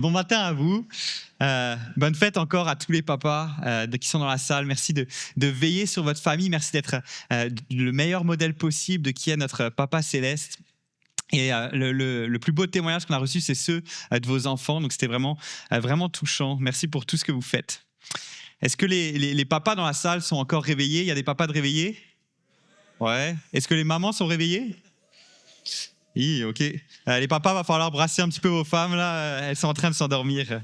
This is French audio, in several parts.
Bon matin à vous. Bonne fête encore à tous les papas qui sont dans la salle. Merci de veiller sur votre famille. Merci d'être le meilleur modèle possible de qui est notre Papa Céleste. Et le plus beau témoignage qu'on a reçu, c'est ceux de vos enfants. Donc, c'était vraiment touchant. Merci pour tout ce que vous faites. Est-ce que les papas dans la salle sont encore réveillés? Il y a des papas de réveillés? Ouais. Est-ce que les mamans sont réveillées? Oui, ok. Les papas, va falloir brasser un petit peu vos femmes, là. Elles sont en train de s'endormir.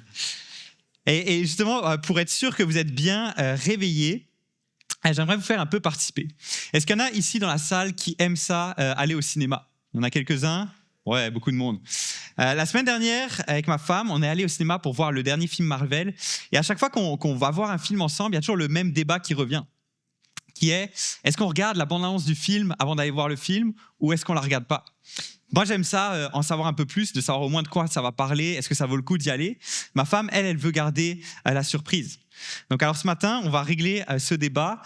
Et justement, pour être sûr que vous êtes bien réveillés, j'aimerais vous faire un peu participer. Est-ce qu'il y en a ici dans la salle qui aiment ça, aller au cinéma? Il y en a quelques-uns? Ouais, beaucoup de monde. La semaine dernière, avec ma femme, on est allé au cinéma pour voir le dernier film Marvel. Et à chaque fois qu'on va voir un film ensemble, il y a toujours le même débat qui revient, qui est-ce qu'on regarde la bande-annonce du film avant d'aller voir le film ou est-ce qu'on la regarde pas? Moi, j'aime ça, en savoir un peu plus, de savoir au moins de quoi ça va parler, est-ce que ça vaut le coup d'y aller. Ma femme, elle veut garder la surprise. Donc, alors ce matin, on va régler ce débat.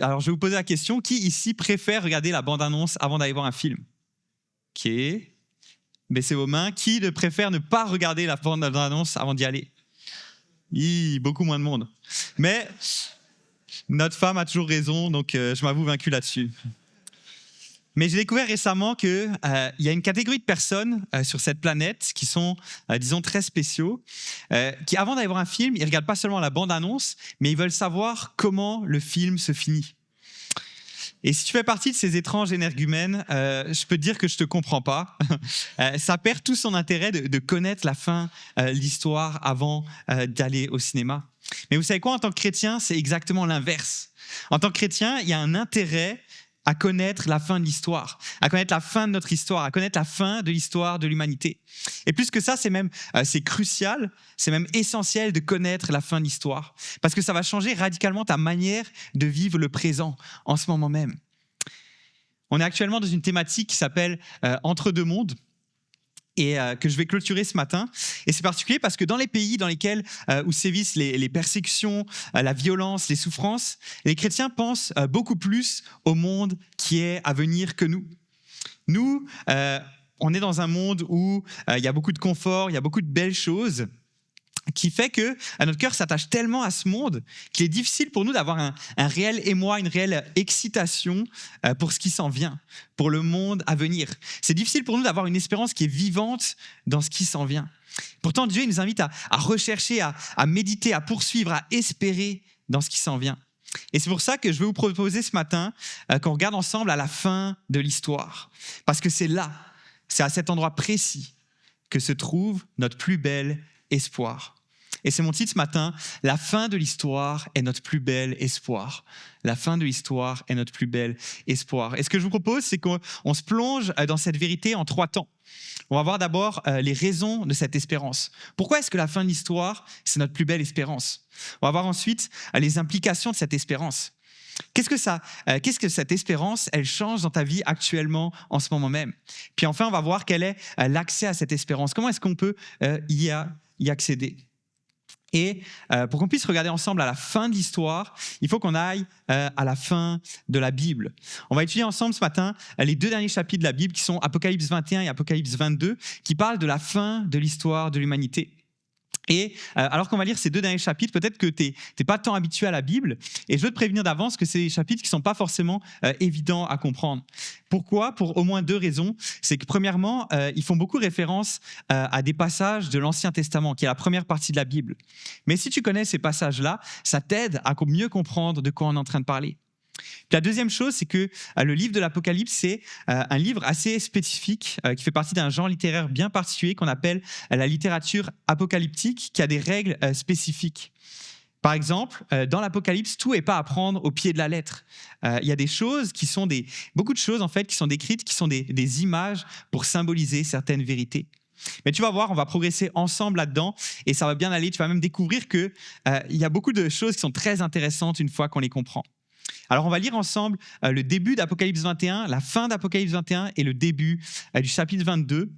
Alors, je vais vous poser la question, qui ici préfère regarder la bande-annonce avant d'aller voir un film? Ok. Baissez vos mains. Qui préfère ne pas regarder la bande-annonce avant d'y aller? Beaucoup moins de monde. Mais notre femme a toujours raison, donc je m'avoue vaincu là-dessus. Mais j'ai découvert récemment qu'il y a une catégorie de personnes sur cette planète qui sont, disons, très spéciaux, qui, avant d'aller voir un film, ils ne regardent pas seulement la bande-annonce, mais ils veulent savoir comment le film se finit. Et si tu fais partie de ces étranges énergumènes, je peux te dire que je ne te comprends pas. Ça perd tout son intérêt de connaître la fin de l'histoire avant d'aller au cinéma. Mais vous savez quoi, en tant que chrétien, c'est exactement l'inverse. En tant que chrétien, il y a un intérêt à connaître la fin de l'histoire, à connaître la fin de notre histoire, à connaître la fin de l'histoire de l'humanité. Et plus que ça, c'est crucial, c'est même essentiel de connaître la fin de l'histoire, parce que ça va changer radicalement ta manière de vivre le présent en ce moment même. On est actuellement dans une thématique qui s'appelle « Entre deux mondes », et que je vais clôturer ce matin. Et c'est particulier parce que dans les pays dans lesquels où sévissent les persécutions, la violence, les souffrances, les chrétiens pensent beaucoup plus au monde qui est à venir que nous. Nous, on est dans un monde où il y a beaucoup de confort, il y a beaucoup de belles choses, qui fait que notre cœur s'attache tellement à ce monde qu'il est difficile pour nous d'avoir un réel émoi, une réelle excitation pour ce qui s'en vient, pour le monde à venir. C'est difficile pour nous d'avoir une espérance qui est vivante dans ce qui s'en vient. Pourtant, Dieu il nous invite à rechercher, à méditer, à poursuivre, à espérer dans ce qui s'en vient. Et c'est pour ça que je vais vous proposer ce matin qu'on regarde ensemble à la fin de l'histoire. Parce que c'est là, c'est à cet endroit précis que se trouve notre plus bel espoir. Et c'est mon titre ce matin, la fin de l'histoire est notre plus bel espoir. La fin de l'histoire est notre plus bel espoir. Et ce que je vous propose, c'est qu'on se plonge dans cette vérité en 3 temps. On va voir d'abord les raisons de cette espérance. Pourquoi est-ce que la fin de l'histoire, c'est notre plus belle espérance? On va voir ensuite les implications de cette espérance. Qu'est-ce que cette espérance, elle change dans ta vie actuellement, en ce moment même? Puis enfin, on va voir quel est l'accès à cette espérance. Comment est-ce qu'on peut y accéder? Et pour qu'on puisse regarder ensemble à la fin de l'histoire, il faut qu'on aille à la fin de la Bible. On va étudier ensemble ce matin les 2 derniers chapitres de la Bible qui sont Apocalypse 21 et Apocalypse 22, qui parlent de la fin de l'histoire de l'humanité. Et alors qu'on va lire ces 2 derniers chapitres, peut-être que tu n'es pas tant habitué à la Bible, et je veux te prévenir d'avance que c'est des chapitres qui ne sont pas forcément évidents à comprendre. Pourquoi? Pour au moins 2 raisons. C'est que premièrement, ils font beaucoup référence à des passages de l'Ancien Testament, qui est la première partie de la Bible. Mais si tu connais ces passages-là, ça t'aide à mieux comprendre de quoi on est en train de parler. Puis la deuxième chose, c'est que le livre de l'Apocalypse, c'est un livre assez spécifique qui fait partie d'un genre littéraire bien particulier qu'on appelle la littérature apocalyptique, qui a des règles spécifiques. Par exemple, dans l'Apocalypse, tout n'est pas à prendre au pied de la lettre. Il y a des choses qui sont beaucoup de choses en fait qui sont décrites, qui sont des images pour symboliser certaines vérités. Mais tu vas voir, on va progresser ensemble là-dedans et ça va bien aller. Tu vas même découvrir qu'il y a beaucoup de choses qui sont très intéressantes une fois qu'on les comprend. Alors, on va lire ensemble le début d'Apocalypse 21, la fin d'Apocalypse 21 et le début du chapitre 22.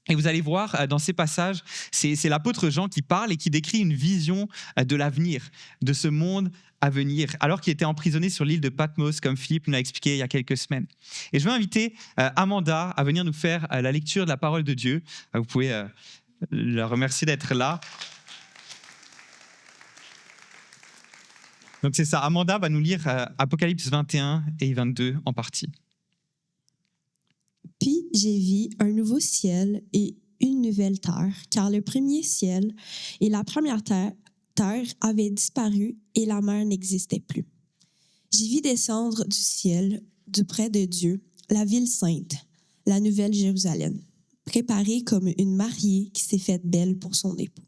Et vous allez voir dans ces passages, c'est l'apôtre Jean qui parle et qui décrit une vision de l'avenir, de ce monde à venir, alors qu'il était emprisonné sur l'île de Patmos, comme Philippe nous l'a expliqué il y a quelques semaines. Et je veux inviter Amanda à venir nous faire la lecture de la parole de Dieu. Vous pouvez leur remercier d'être là. Donc c'est ça, Amanda va nous lire Apocalypse 21 et 22 en partie. Puis j'ai vu un nouveau ciel et une nouvelle terre, car le premier ciel et la première terre avaient disparu et la mer n'existait plus. J'ai vu descendre du ciel, du près de Dieu, la ville sainte, la nouvelle Jérusalem, préparée comme une mariée qui s'est faite belle pour son époux.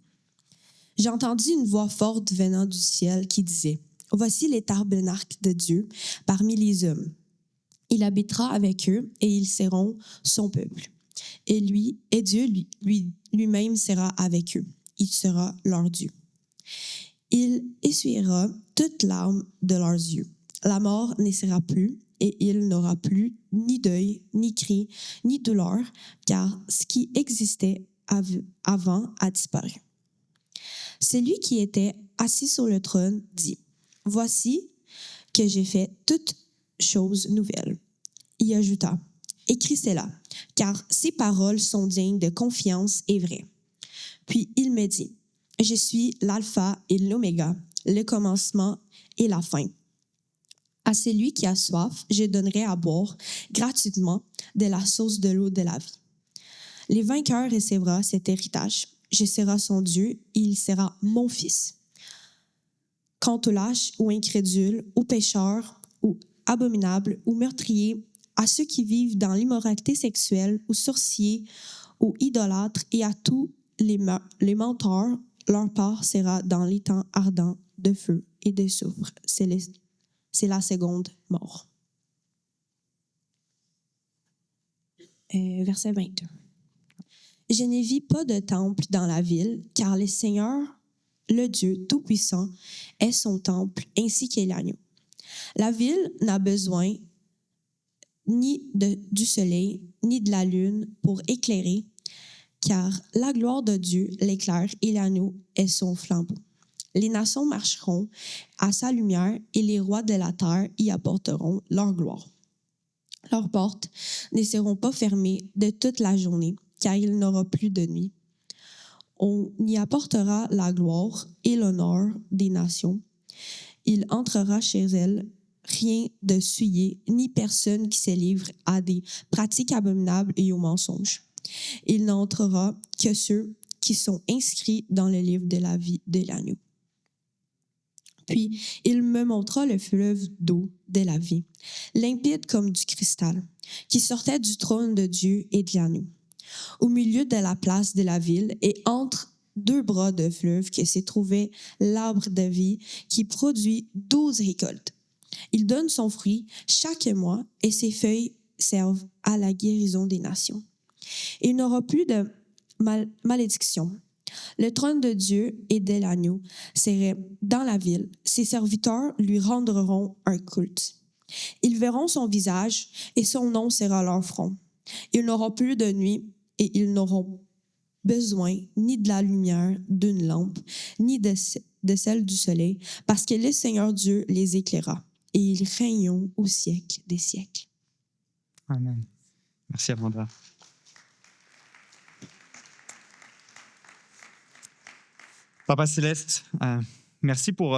J'ai entendu une voix forte venant du ciel qui disait « Voici les tabernacles de Dieu parmi les hommes. Il habitera avec eux et ils seront son peuple. Et Dieu lui-même sera avec eux. Il sera leur Dieu. Il essuiera toute larme de leurs yeux. La mort ne sera plus et il n'aura plus ni deuil, ni cri, ni douleur, car ce qui existait avant a disparu. Celui qui était assis sur le trône dit « Voici que j'ai fait toutes choses nouvelles. » Il ajouta « Écris cela, car ces paroles sont dignes de confiance et vraies. » Puis il me dit « Je suis l'alpha et l'oméga, le commencement et la fin. À celui qui a soif, je donnerai à boire gratuitement de la source de l'eau de la vie. Les vainqueurs recevront cet héritage. Je serai son Dieu et il sera mon fils. Quant aux lâches ou incrédules, aux pécheurs, ou abominables, ou meurtriers, à ceux qui vivent dans l'immoralité sexuelle, aux sorciers, aux idolâtres et à tous les menteurs, leur part sera dans les temps ardents de feu et de soufre. C'est la seconde mort. Verset 22. Je ne vis pas de temple dans la ville, car le Seigneur, le Dieu Tout-Puissant, est son temple, ainsi qu'est l'agneau. La ville n'a besoin ni du soleil, ni de la lune pour éclairer, car la gloire de Dieu l'éclaire et l'agneau est son flambeau. Les nations marcheront à sa lumière et les rois de la terre y apporteront leur gloire. Leurs portes ne seront pas fermées de toute la journée, car il n'aura plus de nuit. On y apportera la gloire et l'honneur des nations. Il entrera chez elles, rien de souillé, ni personne qui se livre à des pratiques abominables et aux mensonges. Il n'entrera que ceux qui sont inscrits dans le livre de la vie de l'agneau. Puis il me montra le fleuve d'eau de la vie, limpide comme du cristal, qui sortait du trône de Dieu et de l'agneau. Au milieu de la place de la ville et entre deux bras de fleuve que s'y trouvait l'arbre de vie qui produit 12 récoltes. Il donne son fruit chaque mois et ses feuilles servent à la guérison des nations. Il n'aura plus de malédiction. Le trône de Dieu et de l'agneau serait dans la ville. Ses serviteurs lui rendront un culte. Ils verront son visage et son nom sera leur front. Ils n'auront plus de nuit et ils n'auront besoin ni de la lumière d'une lampe, ni de celle du soleil, parce que le Seigneur Dieu les éclairera et ils règneront au siècle des siècles. Amen. Merci Amanda. Papa Céleste, merci pour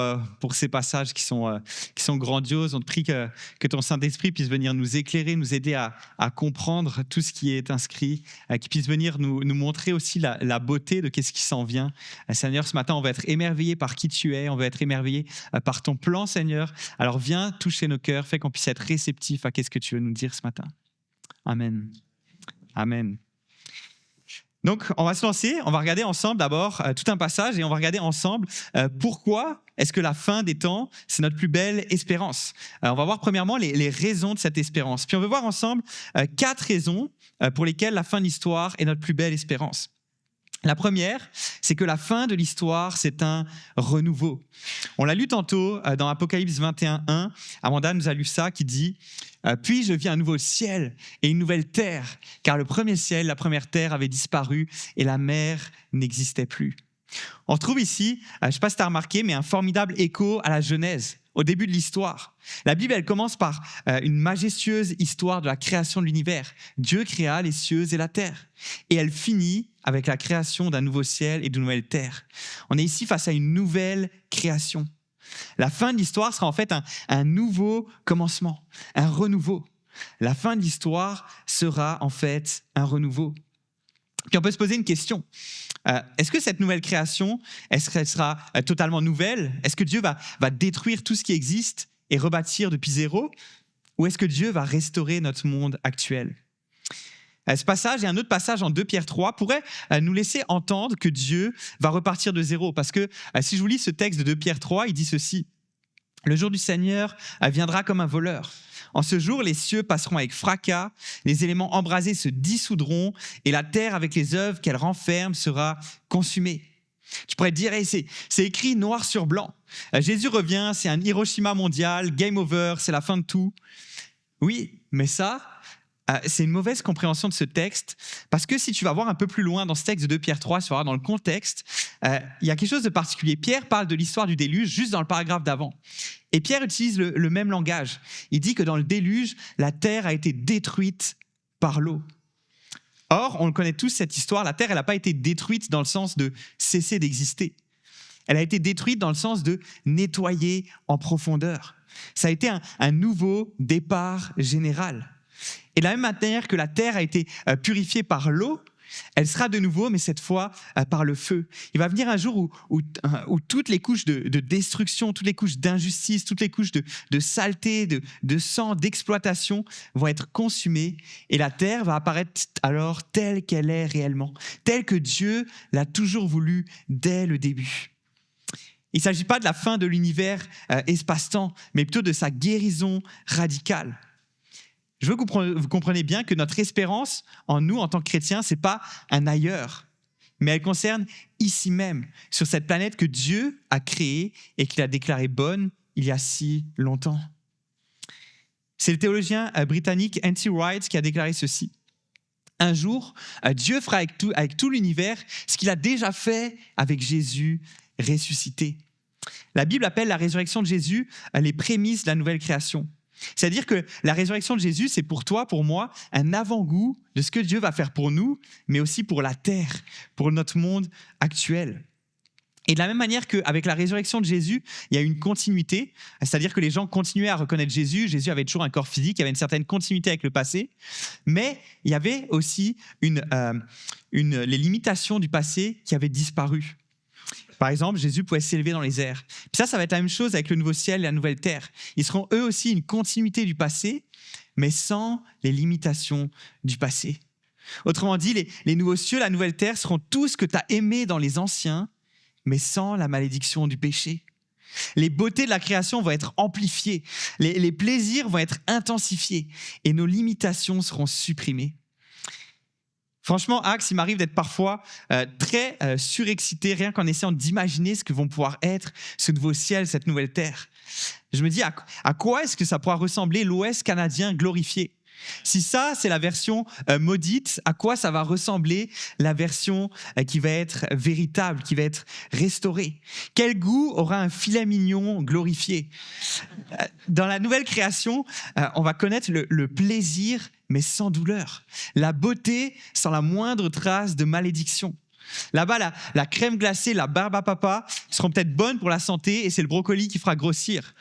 ces passages qui sont grandioses. On te prie que ton Saint-Esprit puisse venir nous éclairer, nous aider à comprendre tout ce qui est inscrit, qu'il puisse venir nous montrer aussi la beauté de qu'est-ce qui s'en vient. Seigneur, ce matin, on va être émerveillé par qui tu es, on va être émerveillé par ton plan, Seigneur. Alors viens toucher nos cœurs, fais qu'on puisse être réceptif à qu'est-ce que tu veux nous dire ce matin. Amen. Amen. Donc, on va se lancer, on va regarder ensemble d'abord tout un passage et on va regarder ensemble pourquoi est-ce que la fin des temps, c'est notre plus belle espérance. On va voir premièrement les raisons de cette espérance. Puis on va voir ensemble 4 raisons pour lesquelles la fin de l'histoire est notre plus belle espérance. La première, c'est que la fin de l'histoire, c'est un renouveau. On l'a lu tantôt dans Apocalypse 21:1. Amanda nous a lu ça qui dit « Puis je vis un nouveau ciel et une nouvelle terre, car le premier ciel, la première terre avait disparu et la mer n'existait plus. » On retrouve ici, je ne sais pas si tu as remarqué, mais un formidable écho à la Genèse, au début de l'histoire. La Bible, elle commence par une majestueuse histoire de la création de l'univers. Dieu créa les cieux et la terre. Et elle finit avec la création d'un nouveau ciel et d'une nouvelle terre. On est ici face à une nouvelle création. La fin de l'histoire sera en fait un nouveau commencement, un renouveau. La fin de l'histoire sera en fait un renouveau. Puis on peut se poser une question. Est-ce que cette nouvelle création, est-ce qu'elle sera totalement nouvelle? Est-ce que Dieu va détruire tout ce qui existe et rebâtir depuis zéro? Ou est-ce que Dieu va restaurer notre monde actuel? Ce passage et un autre passage en 2 Pierre 3 pourraient nous laisser entendre que Dieu va repartir de zéro. Parce que si je vous lis ce texte de 2 Pierre 3, il dit ceci. « Le jour du Seigneur viendra comme un voleur. En ce jour, les cieux passeront avec fracas, les éléments embrasés se dissoudront et la terre avec les œuvres qu'elle renferme sera consumée. » Tu pourrais te dire, hey, c'est écrit noir sur blanc. Jésus revient, c'est un Hiroshima mondial, game over, c'est la fin de tout. Oui, mais ça, c'est une mauvaise compréhension de ce texte, parce que si tu vas voir un peu plus loin dans ce texte de 2 Pierre 3, tu vas voir dans le contexte, il y a quelque chose de particulier. Pierre parle de l'histoire du déluge juste dans le paragraphe d'avant. Et Pierre utilise le même langage. Il dit que dans le déluge, la terre a été détruite par l'eau. Or, on le connaît tous, cette histoire, la terre, elle n'a pas été détruite dans le sens de cesser d'exister. Elle a été détruite dans le sens de nettoyer en profondeur. Ça a été un nouveau départ général. Et de la même manière que la terre a été purifiée par l'eau, elle sera de nouveau, mais cette fois par le feu. Il va venir un jour où toutes les couches de destruction, toutes les couches d'injustice, toutes les couches de saleté, de sang, d'exploitation vont être consumées et la terre va apparaître alors telle qu'elle est réellement, telle que Dieu l'a toujours voulu dès le début. Il ne s'agit pas de la fin de l'univers espace-temps, mais plutôt de sa guérison radicale. Je veux que vous compreniez bien que notre espérance en nous, en tant que chrétiens, ce n'est pas un ailleurs, mais elle concerne ici même, sur cette planète que Dieu a créée et qu'il a déclarée bonne il y a si longtemps. C'est le théologien britannique N.T. Wright qui a déclaré ceci. Un jour, Dieu fera avec tout l'univers ce qu'il a déjà fait avec Jésus ressuscité. La Bible appelle la résurrection de Jésus les prémices de la nouvelle création. C'est-à-dire que la résurrection de Jésus, c'est pour toi, pour moi, un avant-goût de ce que Dieu va faire pour nous, mais aussi pour la terre, pour notre monde actuel. Et de la même manière qu'avec la résurrection de Jésus, il y a une continuité, c'est-à-dire que les gens continuaient à reconnaître Jésus. Jésus avait toujours un corps physique, il y avait une certaine continuité avec le passé, mais il y avait aussi les limitations du passé qui avaient disparu. Par exemple, Jésus pouvait s'élever dans les airs. Puis ça va être la même chose avec le nouveau ciel et la nouvelle terre. Ils seront eux aussi une continuité du passé, mais sans les limitations du passé. Autrement dit, les nouveaux cieux, la nouvelle terre seront tout ce que tu as aimé dans les anciens, mais sans la malédiction du péché. Les beautés de la création vont être amplifiées, les plaisirs vont être intensifiés et nos limitations seront supprimées. Franchement, Axe, il m'arrive d'être parfois très surexcité, rien qu'en essayant d'imaginer ce que vont pouvoir être ce nouveau ciel, cette nouvelle terre. Je me dis, à quoi est-ce que ça pourra ressembler l'Ouest canadien glorifié? Si ça, c'est la version maudite, à quoi ça va ressembler la version qui va être véritable, qui va être restaurée? Quel goût aura un filet mignon glorifié? Dans la nouvelle création, on va connaître le plaisir, mais sans douleur. La beauté sans la moindre trace de malédiction. Là-bas, la crème glacée, la barbe à papa seront peut-être bonnes pour la santé et c'est le brocoli qui fera grossir.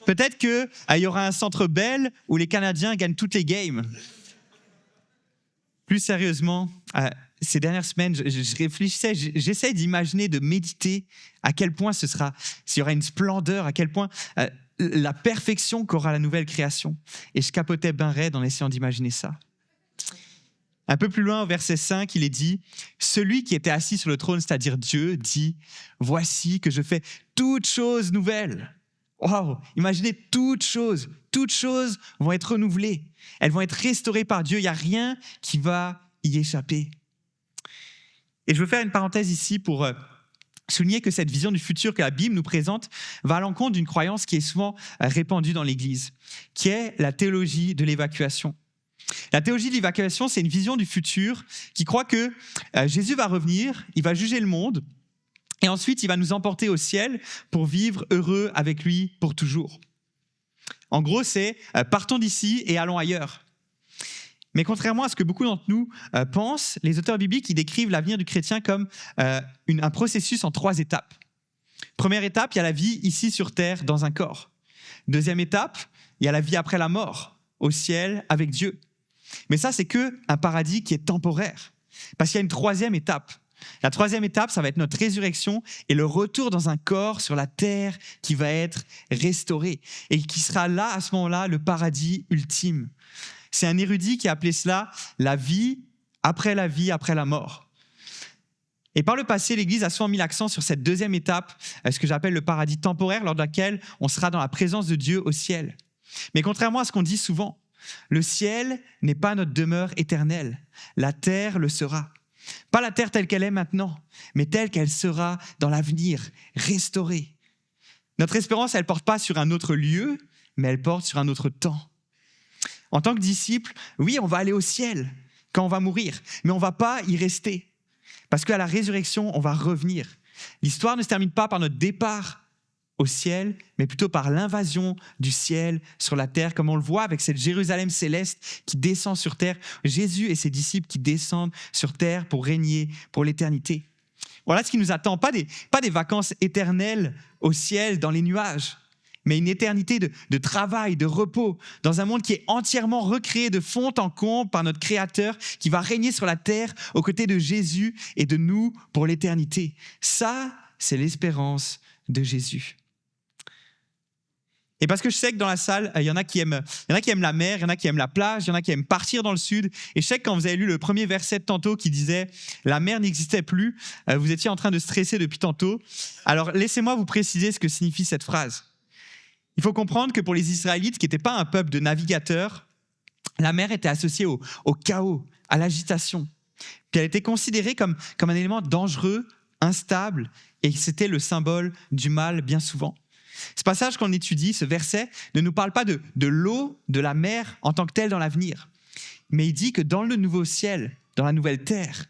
Peut-être qu'il y aura un centre Bell où les Canadiens gagnent toutes les games. Plus sérieusement, ces dernières semaines, je réfléchissais, j'essaie d'imaginer, de méditer à quel point s'il y aura une splendeur, à quel point la perfection qu'aura la nouvelle création. Et je capotais ben raide en essayant d'imaginer ça. Un peu plus loin, au verset 5, il est dit « Celui qui était assis sur le trône, c'est-à-dire Dieu, dit « Voici que je fais toutes choses nouvelles. » Waouh! Imaginez toutes choses vont être renouvelées. Elles vont être restaurées par Dieu. Il n'y a rien qui va y échapper. Et je veux faire une parenthèse ici pour souligner que cette vision du futur que la Bible nous présente va à l'encontre d'une croyance qui est souvent répandue dans l'Église, qui est la théologie de l'évacuation. La théologie de l'évacuation, c'est une vision du futur qui croit que Jésus va revenir, il va juger le monde, et ensuite il va nous emporter au ciel pour vivre heureux avec lui pour toujours. En gros, c'est partons d'ici et allons ailleurs. Mais contrairement à ce que beaucoup d'entre nous pensent, les auteurs bibliques ils décrivent l'avenir du chrétien comme un processus en 3 étapes. Première étape, il y a la vie ici sur terre dans un corps. Deuxième étape, il y a la vie après la mort, au ciel avec Dieu. Mais ça, c'est qu'un paradis qui est temporaire. Parce qu'il y a une 3e étape. La 3e étape, ça va être notre résurrection et le retour dans un corps sur la terre qui va être restauré et qui sera là, à ce moment-là, le paradis ultime. C'est un érudit qui a appelé cela la vie après la mort. Et par le passé, l'Église a souvent mis l'accent sur cette 2e étape, ce que j'appelle le paradis temporaire, lors de laquelle on sera dans la présence de Dieu au ciel. Mais contrairement à ce qu'on dit souvent, le ciel n'est pas notre demeure éternelle. La terre le sera. Pas la terre telle qu'elle est maintenant, mais telle qu'elle sera dans l'avenir, restaurée. Notre espérance, elle ne porte pas sur un autre lieu, mais elle porte sur un autre temps. En tant que disciples, oui, on va aller au ciel quand on va mourir, mais on ne va pas y rester. Parce qu'à la résurrection, on va revenir. L'histoire ne se termine pas par notre départ au ciel, mais plutôt par l'invasion du ciel sur la terre, comme on le voit avec cette Jérusalem céleste qui descend sur terre. Jésus et ses disciples qui descendent sur terre pour régner pour l'éternité. Voilà ce qui nous attend, pas des vacances éternelles au ciel, dans les nuages, mais une éternité de travail, de repos, dans un monde qui est entièrement recréé de fond en comble par notre Créateur, qui va régner sur la terre aux côtés de Jésus et de nous pour l'éternité. Ça, c'est l'espérance de Jésus. Et parce que je sais que dans la salle, il y en a qui aiment la mer, il y en a qui aiment la plage, il y en a qui aiment partir dans le sud. Et je sais que quand vous avez lu le premier verset de tantôt qui disait « La mer n'existait plus », vous étiez en train de stresser depuis tantôt. Alors laissez-moi vous préciser ce que signifie cette phrase. Il faut comprendre que pour les Israélites, qui n'étaient pas un peuple de navigateurs, la mer était associée au chaos, à l'agitation. Puis elle était considérée comme un élément dangereux, instable, et c'était le symbole du mal bien souvent. Ce passage qu'on étudie, ce verset, ne nous parle pas de l'eau, de la mer en tant que telle dans l'avenir. Mais il dit que dans le nouveau ciel, dans la nouvelle terre,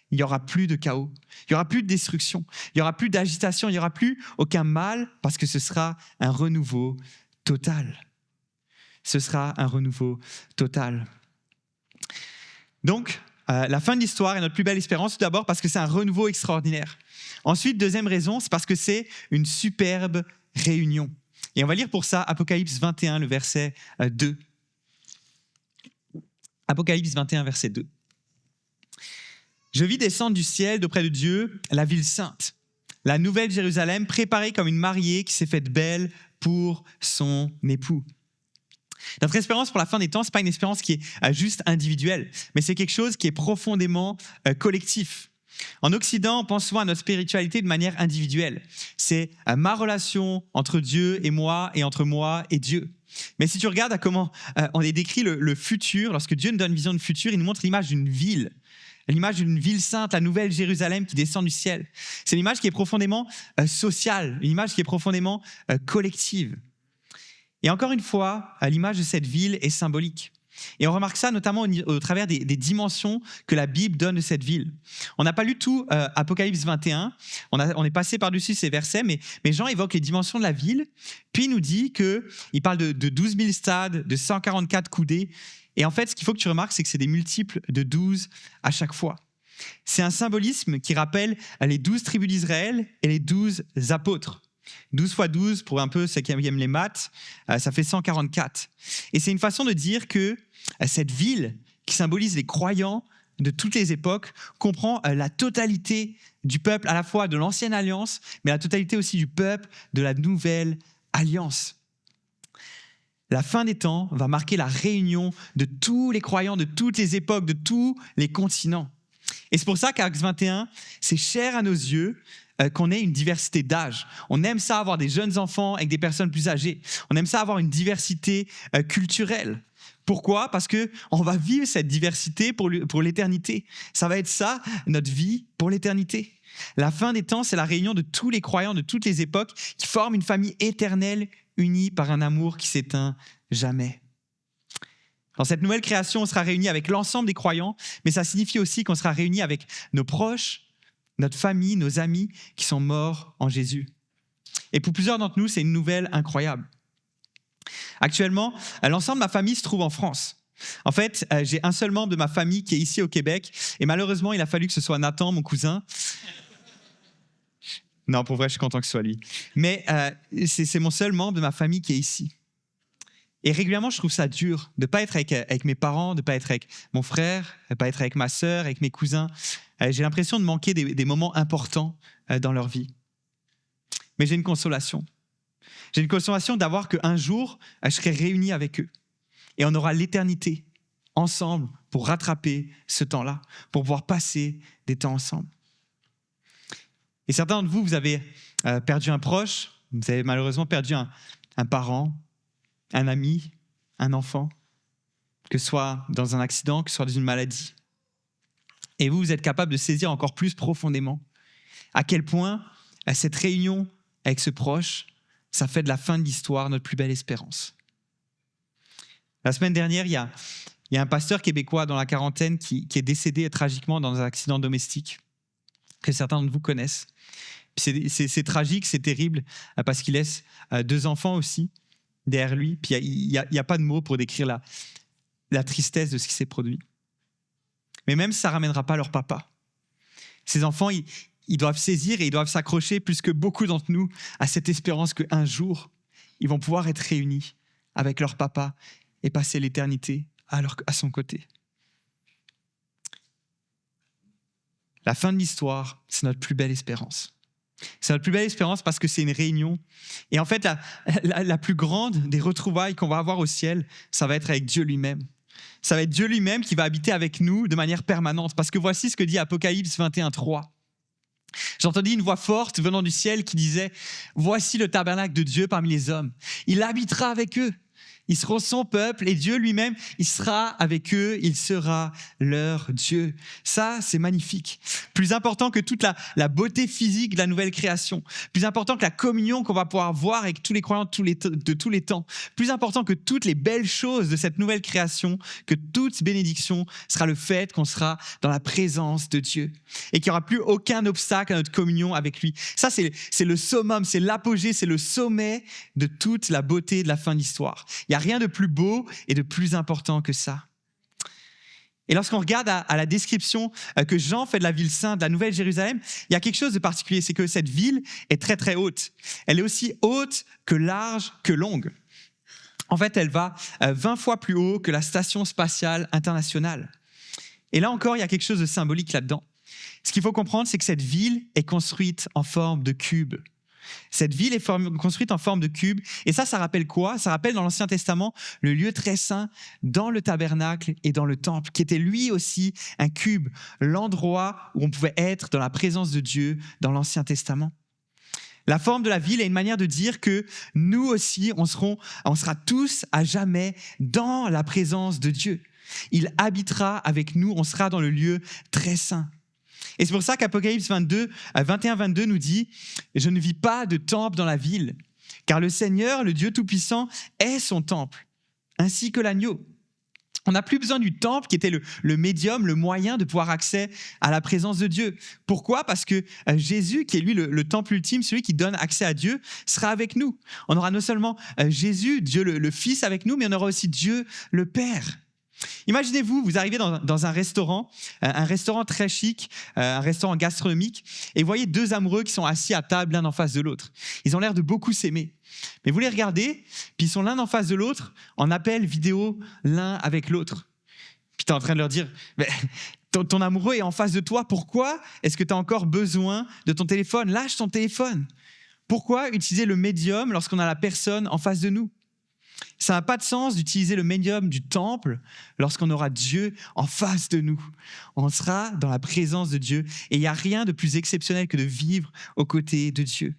il n'y aura plus de chaos, il n'y aura plus de destruction, il n'y aura plus d'agitation, il n'y aura plus aucun mal parce que ce sera un renouveau total. Ce sera un renouveau total. Donc, la fin de l'histoire est notre plus belle espérance, tout d'abord parce que c'est un renouveau extraordinaire. Ensuite, deuxième raison, c'est parce que c'est une superbe réunion. Et on va lire pour ça Apocalypse 21, le verset 2. Apocalypse 21, verset 2. « Je vis descendre du ciel d'auprès de Dieu la ville sainte, la nouvelle Jérusalem, préparée comme une mariée qui s'est faite belle pour son époux. » Notre espérance pour la fin des temps, ce n'est pas une espérance qui est juste individuelle, mais c'est quelque chose qui est profondément collectif. En Occident, on pense souvent à notre spiritualité de manière individuelle. C'est ma relation entre Dieu et moi et entre moi et Dieu. Mais si tu regardes à comment on est décrit le futur, lorsque Dieu nous donne une vision de futur, il nous montre l'image d'une ville. L'image d'une ville sainte, la nouvelle Jérusalem qui descend du ciel. C'est une image qui est profondément sociale, une image qui est profondément collective. Et encore une fois, l'image de cette ville est symbolique. Et on remarque ça notamment au travers des dimensions que la Bible donne de cette ville. On n'a pas lu tout Apocalypse 21, on est passé par-dessus ces versets, mais Jean évoque les dimensions de la ville, puis il nous dit qu'il parle de 12 000 stades, de 144 coudées, et en fait, ce qu'il faut que tu remarques, c'est que c'est des multiples de 12 à chaque fois. C'est un symbolisme qui rappelle les 12 tribus d'Israël et les 12 apôtres. 12 fois 12, pour un peu ceux qui aiment les maths, ça fait 144. Et c'est une façon de dire que cette ville, qui symbolise les croyants de toutes les époques, comprend la totalité du peuple, à la fois de l'ancienne alliance, mais la totalité aussi du peuple de la nouvelle alliance. La fin des temps va marquer la réunion de tous les croyants de toutes les époques, de tous les continents. Et c'est pour ça qu'Acts 21, c'est cher à nos yeux qu'on ait une diversité d'âge. On aime ça avoir des jeunes enfants avec des personnes plus âgées. On aime ça avoir une diversité culturelle. Pourquoi ? Parce qu'on va vivre cette diversité pour l'éternité. Ça va être ça, notre vie pour l'éternité. La fin des temps, c'est la réunion de tous les croyants de toutes les époques qui forment une famille éternelle unie par un amour qui s'éteint jamais. Dans cette nouvelle création, on sera réunis avec l'ensemble des croyants, mais ça signifie aussi qu'on sera réunis avec nos proches, notre famille, nos amis qui sont morts en Jésus. Et pour plusieurs d'entre nous, c'est une nouvelle incroyable. Actuellement, l'ensemble de ma famille se trouve en France. En fait, j'ai un seul membre de ma famille qui est ici au Québec, et malheureusement, il a fallu que ce soit Nathan, mon cousin. Non, pour vrai, je suis content que ce soit lui. Mais c'est mon seul membre de ma famille qui est ici. Et régulièrement, je trouve ça dur de ne pas être avec mes parents, de ne pas être avec mon frère, de ne pas être avec ma sœur, avec mes cousins. J'ai l'impression de manquer des moments importants dans leur vie. Mais j'ai une consolation. J'ai une consolation d'avoir qu'un jour, je serai réuni avec eux. Et on aura l'éternité ensemble pour rattraper ce temps-là, pour pouvoir passer des temps ensemble. Et certains d'entre vous, vous avez perdu un proche, vous avez malheureusement perdu un parent, un ami, un enfant, que ce soit dans un accident, que ce soit dans une maladie. Et vous êtes capable de saisir encore plus profondément à quel point cette réunion avec ce proche, ça fait de la fin de l'histoire notre plus belle espérance. La semaine dernière, il y a un pasteur québécois dans la quarantaine qui est décédé tragiquement dans un accident domestique que certains d'entre vous connaissent. C'est tragique, c'est terrible, parce qu'il laisse 2 enfants aussi derrière lui. Puis il n'y a pas de mots pour décrire la tristesse de ce qui s'est produit. Mais même ça ne ramènera pas leur papa. Ces enfants, ils doivent saisir et ils doivent s'accrocher plus que beaucoup d'entre nous à cette espérance qu'un jour, ils vont pouvoir être réunis avec leur papa et passer l'éternité à son côté. La fin de l'histoire, c'est notre plus belle espérance. C'est notre plus belle espérance parce que c'est une réunion. Et en fait, la plus grande des retrouvailles qu'on va avoir au ciel, ça va être avec Dieu lui-même. Ça va être Dieu lui-même qui va habiter avec nous de manière permanente. Parce que voici ce que dit Apocalypse 21:3. J'ai entendu une voix forte venant du ciel qui disait « Voici le tabernacle de Dieu parmi les hommes. Il habitera avec eux. Ils seront son peuple et Dieu lui-même, il sera avec eux, il sera leur Dieu. » Ça, c'est magnifique. Plus important que toute la beauté physique de la nouvelle création. Plus important que la communion qu'on va pouvoir voir avec tous les croyants de tous les temps. Plus important que toutes les belles choses de cette nouvelle création, que toute bénédiction sera le fait qu'on sera dans la présence de Dieu. Et qu'il n'y aura plus aucun obstacle à notre communion avec lui. Ça, c'est le summum, c'est l'apogée, c'est le sommet de toute la beauté de la fin de l'histoire. Il n'y a rien de plus beau et de plus important que ça. Et lorsqu'on regarde à la description que Jean fait de la ville sainte, de la Nouvelle Jérusalem, il y a quelque chose de particulier, c'est que cette ville est très très haute. Elle est aussi haute que large que longue. En fait, elle va 20 fois plus haut que la Station spatiale internationale. Et là encore, il y a quelque chose de symbolique là-dedans. Ce qu'il faut comprendre, c'est que cette ville est construite en forme de cube. Cette ville est construite en forme de cube. Et ça rappelle quoi? Ça rappelle dans l'Ancien Testament le lieu très saint dans le tabernacle et dans le temple, qui était lui aussi un cube, l'endroit où on pouvait être dans la présence de Dieu dans l'Ancien Testament. La forme de la ville est une manière de dire que nous aussi, on sera tous à jamais dans la présence de Dieu. Il habitera avec nous, on sera dans le lieu très saint. Et c'est pour ça qu'Apocalypse 21-22 nous dit « Je ne vis pas de temple dans la ville, car le Seigneur, le Dieu Tout-Puissant, est son temple, ainsi que l'agneau. » On n'a plus besoin du temple qui était le médium, le moyen de pouvoir accès à la présence de Dieu. Pourquoi? Parce que Jésus, qui est lui le temple ultime, celui qui donne accès à Dieu, sera avec nous. On aura non seulement Jésus, Dieu le Fils avec nous, mais on aura aussi Dieu le Père. Imaginez-vous, vous arrivez dans un restaurant très chic, un restaurant gastronomique, et vous voyez 2 amoureux qui sont assis à table l'un en face de l'autre. Ils ont l'air de beaucoup s'aimer. Mais vous les regardez, puis ils sont l'un en face de l'autre, en appel vidéo l'un avec l'autre. Puis tu es en train de leur dire, ton amoureux est en face de toi, pourquoi est-ce que tu as encore besoin de ton téléphone? Lâche ton téléphone. Pourquoi utiliser le médium lorsqu'on a la personne en face de nous? Ça n'a pas de sens d'utiliser le médium du temple lorsqu'on aura Dieu en face de nous. On sera dans la présence de Dieu et il n'y a rien de plus exceptionnel que de vivre aux côtés de Dieu.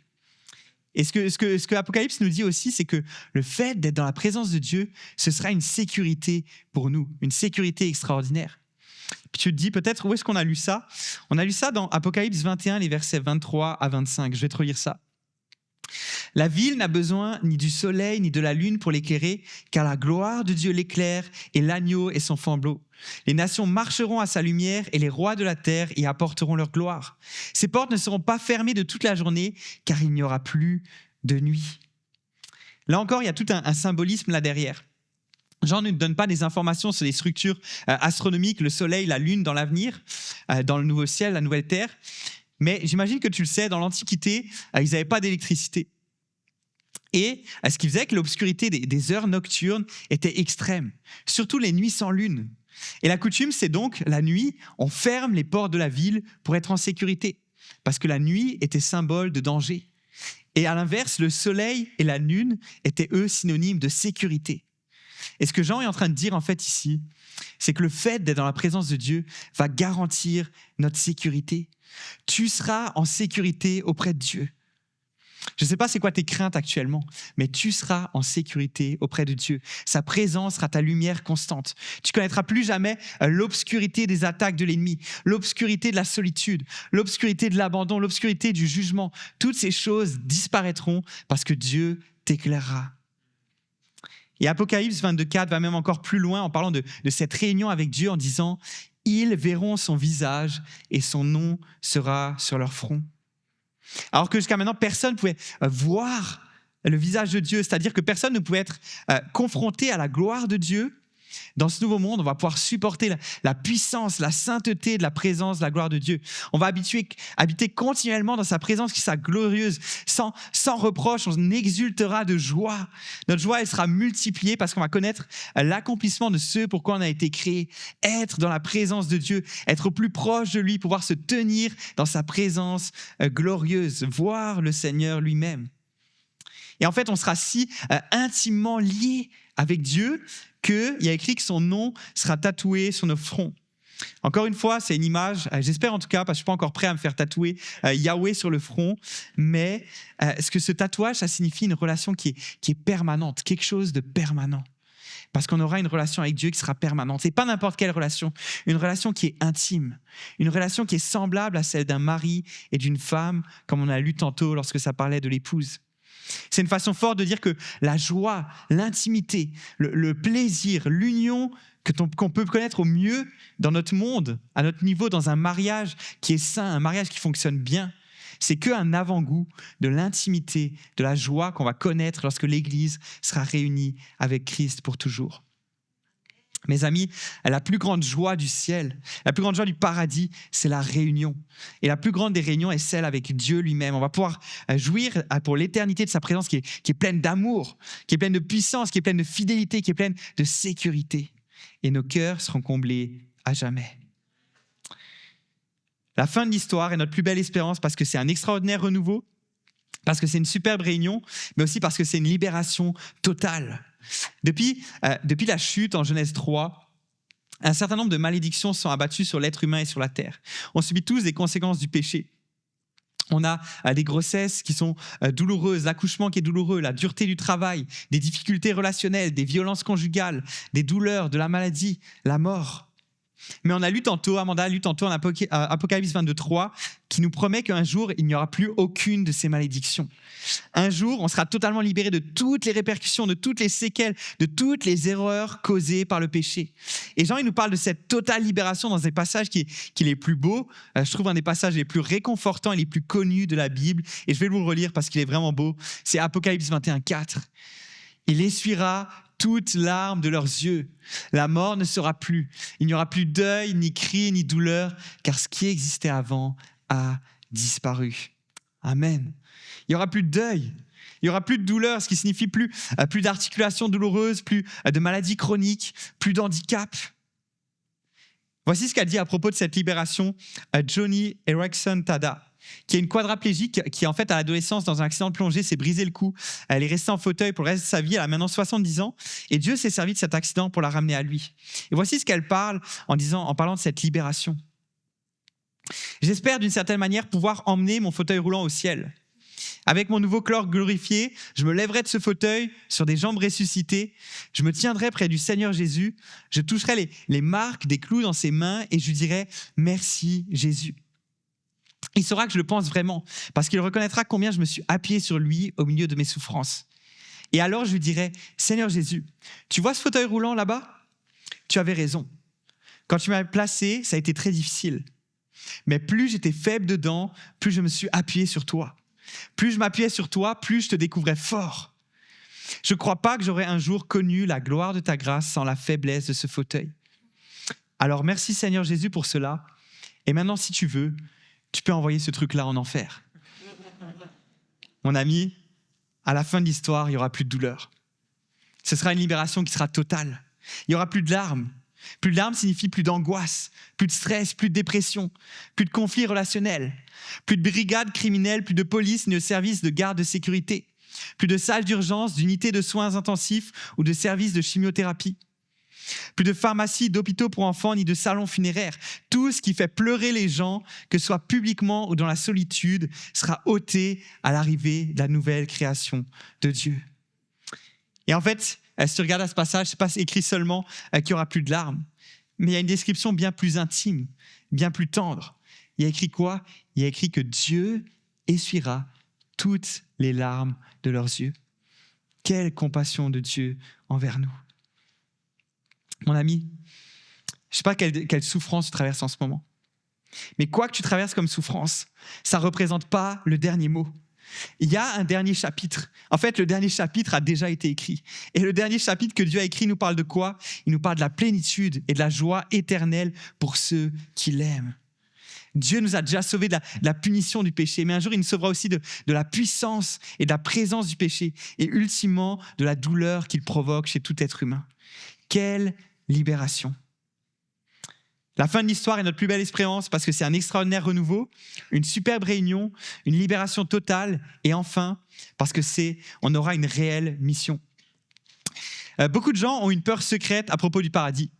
Et ce que Apocalypse nous dit aussi, c'est que le fait d'être dans la présence de Dieu, ce sera une sécurité pour nous, une sécurité extraordinaire. Puis tu te dis peut-être, où est-ce qu'on a lu ça? On a lu ça dans Apocalypse 21, les versets 23 à 25. Je vais te relire ça. La ville n'a besoin ni du soleil ni de la lune pour l'éclairer, car la gloire de Dieu l'éclaire et l'agneau est son flambeau. Les nations marcheront à sa lumière et les rois de la terre y apporteront leur gloire. Ses portes ne seront pas fermées de toute la journée, car il n'y aura plus de nuit. Là encore, il y a tout un symbolisme là derrière. Jean ne nous donne pas des informations sur les structures astronomiques, le soleil, la lune dans l'avenir, dans le nouveau ciel, la nouvelle terre. Mais j'imagine que tu le sais, dans l'Antiquité, ils n'avaient pas d'électricité. Et ce qui faisait que l'obscurité des heures nocturnes était extrême, surtout les nuits sans lune. Et la coutume, c'est donc, la nuit, on ferme les portes de la ville pour être en sécurité, parce que la nuit était symbole de danger. Et à l'inverse, le soleil et la lune étaient, eux, synonymes de sécurité. Et ce que Jean est en train de dire en fait ici, c'est que le fait d'être dans la présence de Dieu va garantir notre sécurité. Tu seras en sécurité auprès de Dieu. Je ne sais pas c'est quoi tes craintes actuellement, mais tu seras en sécurité auprès de Dieu. Sa présence sera ta lumière constante. Tu ne connaîtras plus jamais l'obscurité des attaques de l'ennemi, l'obscurité de la solitude, l'obscurité de l'abandon, l'obscurité du jugement. Toutes ces choses disparaîtront parce que Dieu t'éclairera. Et Apocalypse 22:4 va même encore plus loin en parlant de cette réunion avec Dieu en disant « Ils verront son visage et son nom sera sur leur front ». Alors que jusqu'à maintenant, personne ne pouvait voir le visage de Dieu, c'est-à-dire que personne ne pouvait être confronté à la gloire de Dieu. Dans ce nouveau monde, on va pouvoir supporter la puissance, la sainteté de la présence, de la gloire de Dieu. On va habiter continuellement dans sa présence qui sera glorieuse, sans reproche. On exultera de joie. Notre joie, elle sera multipliée parce qu'on va connaître l'accomplissement de ce pourquoi on a été créé. Être dans la présence de Dieu, être au plus proche de lui, pouvoir se tenir dans sa présence glorieuse, voir le Seigneur lui-même. Et en fait, on sera si intimement liés avec Dieu qu'il y a écrit que son nom sera tatoué sur nos fronts. Encore une fois, c'est une image, j'espère en tout cas, parce que je ne suis pas encore prêt à me faire tatouer Yahweh sur le front, mais ce que ce tatouage, ça signifie une relation qui est permanente, quelque chose de permanent. Parce qu'on aura une relation avec Dieu qui sera permanente. C'est pas n'importe quelle relation, une relation qui est intime, une relation qui est semblable à celle d'un mari et d'une femme, comme on a lu tantôt lorsque ça parlait de l'épouse. C'est une façon forte de dire que la joie, l'intimité, le plaisir, l'union qu'on peut connaître au mieux dans notre monde, à notre niveau, dans un mariage qui est sain, un mariage qui fonctionne bien, c'est qu'un avant-goût de l'intimité, de la joie qu'on va connaître lorsque l'Église sera réunie avec Christ pour toujours. Mes amis, la plus grande joie du ciel, la plus grande joie du paradis, c'est la réunion. Et la plus grande des réunions est celle avec Dieu lui-même. On va pouvoir jouir pour l'éternité de sa présence qui est pleine d'amour, qui est pleine de puissance, qui est pleine de fidélité, qui est pleine de sécurité. Et nos cœurs seront comblés à jamais. La fin de l'histoire est notre plus belle espérance parce que c'est un extraordinaire renouveau, parce que c'est une superbe réunion, mais aussi parce que c'est une libération totale. Depuis la chute en Genèse 3, un certain nombre de malédictions sont abattues sur l'être humain et sur la terre. On subit tous des conséquences du péché. On a des grossesses qui sont douloureuses, l'accouchement qui est douloureux, la dureté du travail, des difficultés relationnelles, des violences conjugales, des douleurs, de la maladie, la mort. Mais on a lu tantôt, Amanda a lu tantôt en Apocalypse 22:3, qui nous promet qu'un jour, il n'y aura plus aucune de ces malédictions. Un jour, on sera totalement libéré de toutes les répercussions, de toutes les séquelles, de toutes les erreurs causées par le péché. Et Jean, il nous parle de cette totale libération dans des passages qui est les plus beaux. Je trouve un des passages les plus réconfortants et les plus connus de la Bible. Et je vais vous le relire parce qu'il est vraiment beau. C'est Apocalypse 21:4. Il essuiera toutes larmes de leurs yeux. La mort ne sera plus. Il n'y aura plus deuil, ni cri, ni douleur, car ce qui existait avant a disparu. Amen. Il n'y aura plus de deuil. Il n'y aura plus de douleur, ce qui signifie plus d'articulations douloureuses, plus de maladies chroniques, plus d'handicap. Voici ce qu'a dit à propos de cette libération Joni Eareckson Tada, qui est une quadraplégique qui, en fait, à l'adolescence, dans un accident de plongée, s'est brisé le cou. Elle est restée en fauteuil pour le reste de sa vie. Elle a maintenant 70 ans. Et Dieu s'est servi de cet accident pour la ramener à lui. Et voici ce qu'elle parle en parlant de cette libération. J'espère, d'une certaine manière, pouvoir emmener mon fauteuil roulant au ciel. Avec mon nouveau corps glorifié, je me lèverai de ce fauteuil sur des jambes ressuscitées. Je me tiendrai près du Seigneur Jésus. Je toucherai les marques des clous dans ses mains et je lui dirai « Merci Jésus ». Il saura que je le pense vraiment, parce qu'il reconnaîtra combien je me suis appuyé sur lui au milieu de mes souffrances. Et alors je lui dirai, Seigneur Jésus, tu vois ce fauteuil roulant là-bas ? Tu avais raison. Quand tu m'as placé, ça a été très difficile. Mais plus j'étais faible dedans, plus je me suis appuyé sur toi. Plus je m'appuyais sur toi, plus je te découvrais fort. Je ne crois pas que j'aurais un jour connu la gloire de ta grâce sans la faiblesse de ce fauteuil. Alors merci Seigneur Jésus pour cela. Et maintenant, si tu veux, tu peux envoyer ce truc-là en enfer. Mon ami, à la fin de l'histoire, il n'y aura plus de douleur. Ce sera une libération qui sera totale. Il n'y aura plus de larmes. Plus de larmes signifie plus d'angoisse, plus de stress, plus de dépression, plus de conflits relationnels, plus de brigades criminelles, plus de police ni de services de garde de sécurité, plus de salles d'urgence, d'unités de soins intensifs ou de services de chimiothérapie, plus de pharmacies, d'hôpitaux pour enfants ni de salons funéraires. Tout ce qui fait pleurer les gens, que ce soit publiquement ou dans la solitude, sera ôté à l'arrivée de la nouvelle création de Dieu. Et en fait, si tu regardes à ce passage, ce n'est pas écrit seulement qu'il n'y aura plus de larmes, mais il y a une description bien plus intime, bien plus tendre. Il y a écrit quoi? Il y a écrit que Dieu essuiera toutes les larmes de leurs yeux. Quelle compassion de Dieu envers nous. Mon ami, je ne sais pas quelle souffrance tu traverses en ce moment, mais quoi que tu traverses comme souffrance, ça ne représente pas le dernier mot. Il y a un dernier chapitre. En fait, le dernier chapitre a déjà été écrit. Et le dernier chapitre que Dieu a écrit nous parle de quoi? Il nous parle de la plénitude et de la joie éternelle pour ceux qui l'aiment. Dieu nous a déjà sauvés de la punition du péché, mais un jour, il nous sauvera aussi de la puissance et de la présence du péché, et ultimement de la douleur qu'il provoque chez tout être humain. Quelle libération! La fin de l'histoire est notre plus belle espérance parce que c'est un extraordinaire renouveau, une superbe réunion, une libération totale et enfin, parce que on aura une réelle mission. Beaucoup de gens ont une peur secrète à propos du paradis.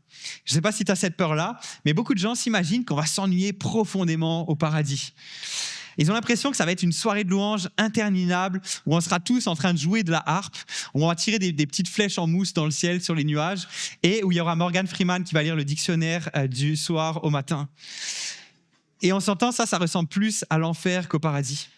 Je ne sais pas si tu as cette peur-là, mais beaucoup de gens s'imaginent qu'on va s'ennuyer profondément au paradis. Ils ont l'impression que ça va être une soirée de louanges interminable où on sera tous en train de jouer de la harpe, où on va tirer des petites flèches en mousse dans le ciel sur les nuages et où il y aura Morgan Freeman qui va lire le dictionnaire du soir au matin. Et on s'entend, ça ressemble plus à l'enfer qu'au paradis.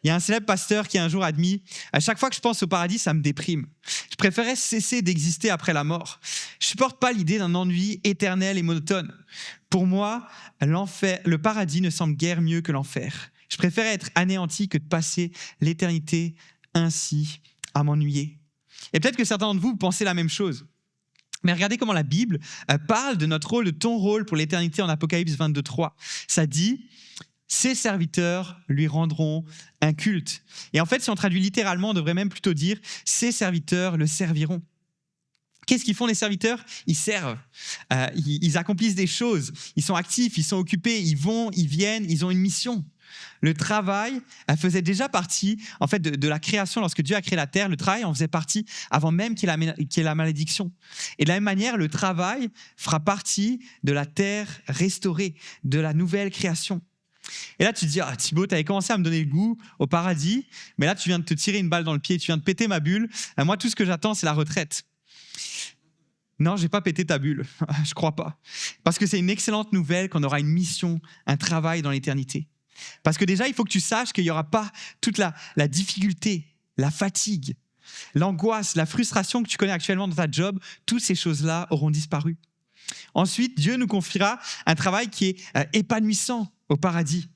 Il y a un célèbre pasteur qui un jour a admis « À chaque fois que je pense au paradis, ça me déprime. Je préférais cesser d'exister après la mort. Je ne supporte pas l'idée d'un ennui éternel et monotone. Pour moi, le paradis ne semble guère mieux que l'enfer. Je préférais être anéanti que de passer l'éternité ainsi à m'ennuyer. » Et peut-être que certains d'entre vous pensez la même chose. Mais regardez comment la Bible parle de notre rôle, de ton rôle pour l'éternité en Apocalypse 22:3. Ça dit « Ses serviteurs lui rendront un culte. » Et en fait, si on traduit littéralement, on devrait même plutôt dire « Ses serviteurs le serviront ». Qu'est-ce qu'ils font les serviteurs? Ils servent, ils accomplissent des choses, ils sont actifs, ils sont occupés, ils vont, ils viennent, ils ont une mission. Le travail faisait déjà partie en fait, de la création. Lorsque Dieu a créé la terre, le travail en faisait partie avant même qu'il y ait la malédiction. Et de la même manière, le travail fera partie de la terre restaurée, de la nouvelle création. Et là, tu te dis, Thibaut, tu avais commencé à me donner le goût au paradis, mais là, tu viens de te tirer une balle dans le pied, tu viens de péter ma bulle. Moi, tout ce que j'attends, c'est la retraite. Non, je n'ai pas pété ta bulle, je ne crois pas. Parce que c'est une excellente nouvelle qu'on aura une mission, un travail dans l'éternité. Parce que déjà, il faut que tu saches qu'il n'y aura pas toute la difficulté, la fatigue, l'angoisse, la frustration que tu connais actuellement dans ta job. Toutes ces choses-là auront disparu. Ensuite, Dieu nous confiera un travail qui est épanouissant au paradis.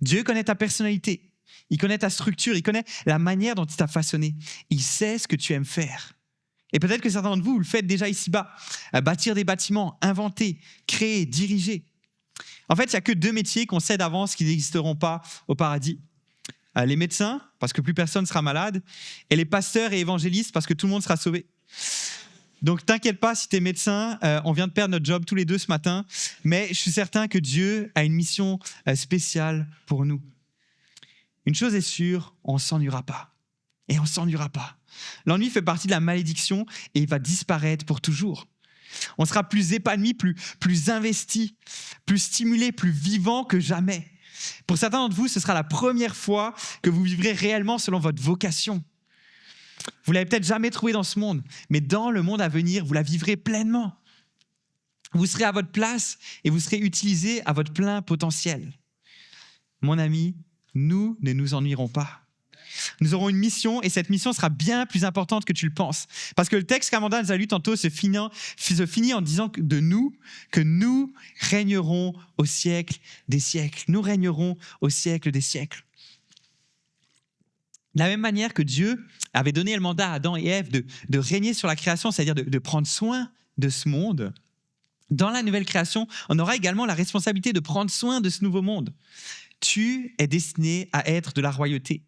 Dieu connaît ta personnalité, il connaît ta structure, il connaît la manière dont il t'a façonné. Il sait ce que tu aimes faire. Et peut-être que certains d'entre vous le faites déjà ici-bas. Bâtir des bâtiments, inventer, créer, diriger. En fait, il n'y a que 2 métiers qu'on sait d'avance qui n'existeront pas au paradis. Les médecins, parce que plus personne ne sera malade, et les pasteurs et évangélistes, parce que tout le monde sera sauvé. Donc, t'inquiète pas si tu es médecin, on vient de perdre notre job tous les 2 ce matin, mais je suis certain que Dieu a une mission spéciale pour nous. Une chose est sûre, on ne s'ennuiera pas. Et on ne s'ennuiera pas. L'ennui fait partie de la malédiction et il va disparaître pour toujours. On sera plus épanoui, plus investi, plus stimulé, plus vivant que jamais. Pour certains d'entre vous, ce sera la première fois que vous vivrez réellement selon votre vocation. Vous ne l'avez peut-être jamais trouvé dans ce monde, mais dans le monde à venir, vous la vivrez pleinement. Vous serez à votre place et vous serez utilisé à votre plein potentiel. Mon ami, nous ne nous ennuierons pas. Nous aurons une mission et cette mission sera bien plus importante que tu le penses. Parce que le texte qu'Amanda nous a lu tantôt se finit en disant que nous régnerons au siècle des siècles. Nous régnerons au siècle des siècles. De la même manière que Dieu avait donné le mandat à Adam et Ève de régner sur la création, c'est-à-dire de prendre soin de ce monde, dans la nouvelle création, on aura également la responsabilité de prendre soin de ce nouveau monde. Tu es destiné à être de la royauté.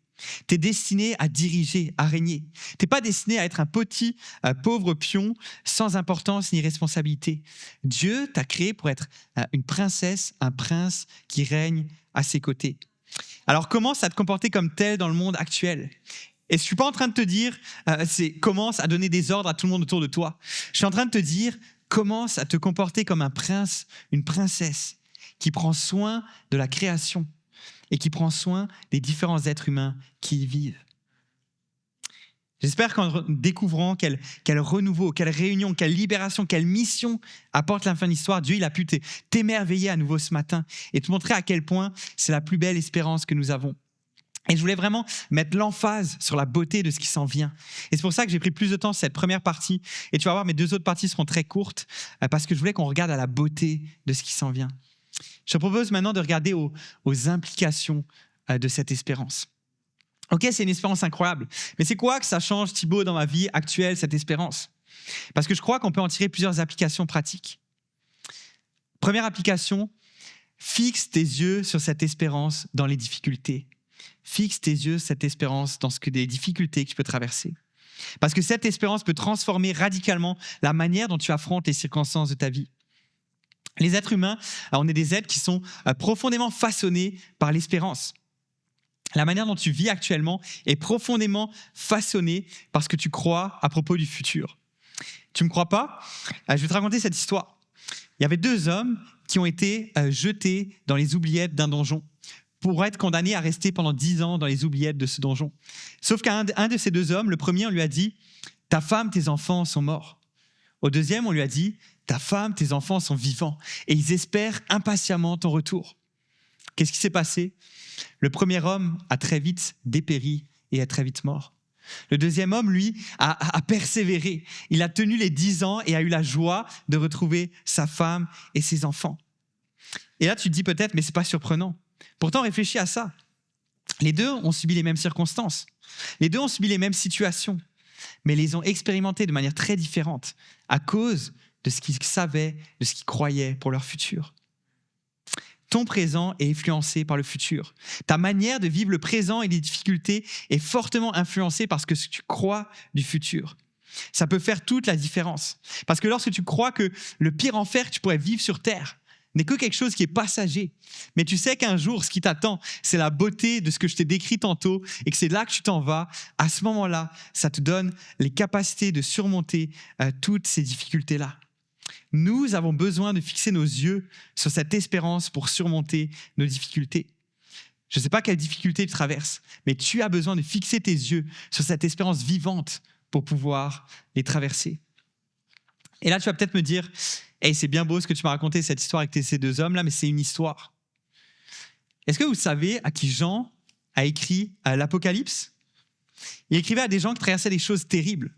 Tu es destiné à diriger, à régner. Tu n'es pas destiné à être un petit, pauvre pion sans importance ni responsabilité. Dieu t'a créé pour être une princesse, un prince qui règne à ses côtés. Alors commence à te comporter comme tel dans le monde actuel. Et je ne suis pas en train de te dire, commence à donner des ordres à tout le monde autour de toi. Je suis en train de te dire, commence à te comporter comme un prince, une princesse qui prend soin de la création et qui prend soin des différents êtres humains qui y vivent. J'espère qu'en découvrant quel renouveau, quelle réunion, quelle libération, quelle mission apporte la fin de l'histoire, Dieu il a pu t'émerveiller à nouveau ce matin et te montrer à quel point c'est la plus belle espérance que nous avons. Et je voulais vraiment mettre l'emphase sur la beauté de ce qui s'en vient. Et c'est pour ça que j'ai pris plus de temps sur cette première partie. Et tu vas voir, mes 2 autres parties seront très courtes parce que je voulais qu'on regarde à la beauté de ce qui s'en vient. Je te propose maintenant de regarder aux implications de cette espérance. Ok, c'est une espérance incroyable. Mais c'est quoi que ça change, Thibaut, dans ma vie actuelle, cette espérance? Parce que je crois qu'on peut en tirer plusieurs applications pratiques. Première application, fixe tes yeux sur cette espérance dans les difficultés. Fixe tes yeux sur cette espérance dans des difficultés que tu peux traverser. Parce que cette espérance peut transformer radicalement la manière dont tu affrontes les circonstances de ta vie. Les êtres humains, on est des êtres qui sont profondément façonnés par l'espérance. La manière dont tu vis actuellement est profondément façonnée par ce que tu crois à propos du futur. Tu ne me crois pas? Je vais te raconter cette histoire. Il y avait 2 hommes qui ont été jetés dans les oubliettes d'un donjon pour être condamnés à rester pendant 10 ans dans les oubliettes de ce donjon. Sauf qu'un de ces 2 hommes, le premier, on lui a dit « Ta femme, tes enfants sont morts ». Au deuxième, on lui a dit « Ta femme, tes enfants sont vivants et ils espèrent impatiemment ton retour ». Qu'est-ce qui s'est passé? Le premier homme a très vite dépéri et est très vite mort. Le deuxième homme, lui, a persévéré. Il a tenu les 10 ans et a eu la joie de retrouver sa femme et ses enfants. Et là, tu te dis peut-être, mais ce n'est pas surprenant. Pourtant, réfléchis à ça. Les 2 ont subi les mêmes circonstances. Les 2 ont subi les mêmes situations, mais les ont expérimentées de manière très différente à cause de ce qu'ils savaient, de ce qu'ils croyaient pour leur futur. Ton présent est influencé par le futur. Ta manière de vivre le présent et les difficultés est fortement influencée par ce que tu crois du futur. Ça peut faire toute la différence. Parce que lorsque tu crois que le pire enfer que tu pourrais vivre sur Terre n'est que quelque chose qui est passager, mais tu sais qu'un jour, ce qui t'attend, c'est la beauté de ce que je t'ai décrit tantôt et que c'est là que tu t'en vas, à ce moment-là, ça te donne les capacités de surmonter toutes ces difficultés-là. Nous avons besoin de fixer nos yeux sur cette espérance pour surmonter nos difficultés. Je ne sais pas quelles difficultés tu traverses, mais tu as besoin de fixer tes yeux sur cette espérance vivante pour pouvoir les traverser. Et là, tu vas peut-être me dire « Hey, c'est bien beau ce que tu m'as raconté, cette histoire avec ces 2 hommes-là, mais c'est une histoire. » Est-ce que vous savez à qui Jean a écrit l'Apocalypse? Il écrivait à des gens qui traversaient des choses terribles.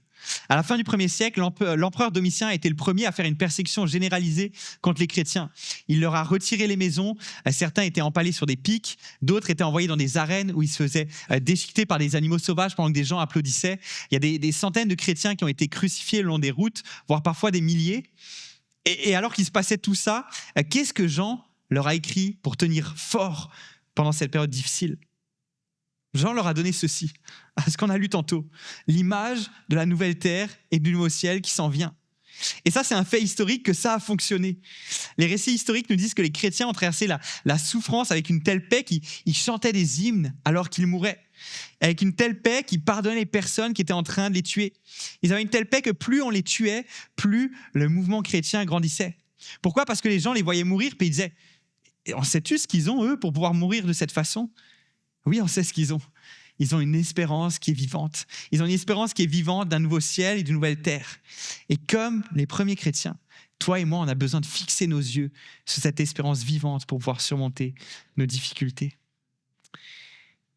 À la fin du 1er siècle, l'empereur Domitien a été le premier à faire une persécution généralisée contre les chrétiens. Il leur a retiré les maisons, certains étaient empalés sur des pics, d'autres étaient envoyés dans des arènes où ils se faisaient déchiqueter par des animaux sauvages pendant que des gens applaudissaient. Il y a des centaines de chrétiens qui ont été crucifiés le long des routes, voire parfois des milliers. Et alors qu'il se passait tout ça, qu'est-ce que Jean leur a écrit pour tenir fort pendant cette période difficile? Jean leur a donné ceci, ce qu'on a lu tantôt, l'image de la nouvelle terre et du nouveau ciel qui s'en vient. Et ça, c'est un fait historique que ça a fonctionné. Les récits historiques nous disent que les chrétiens ont traversé la souffrance avec une telle paix qu'ils chantaient des hymnes alors qu'ils mouraient. Avec une telle paix qu'ils pardonnaient les personnes qui étaient en train de les tuer. Ils avaient une telle paix que plus on les tuait, plus le mouvement chrétien grandissait. Pourquoi? Parce que les gens les voyaient mourir, puis ils disaient « On sait-tu ce qu'ils ont, eux, pour pouvoir mourir de cette façon ?» Oui, on sait ce qu'ils ont. Ils ont une espérance qui est vivante. Ils ont une espérance qui est vivante d'un nouveau ciel et d'une nouvelle terre. Et comme les premiers chrétiens, toi et moi, on a besoin de fixer nos yeux sur cette espérance vivante pour pouvoir surmonter nos difficultés.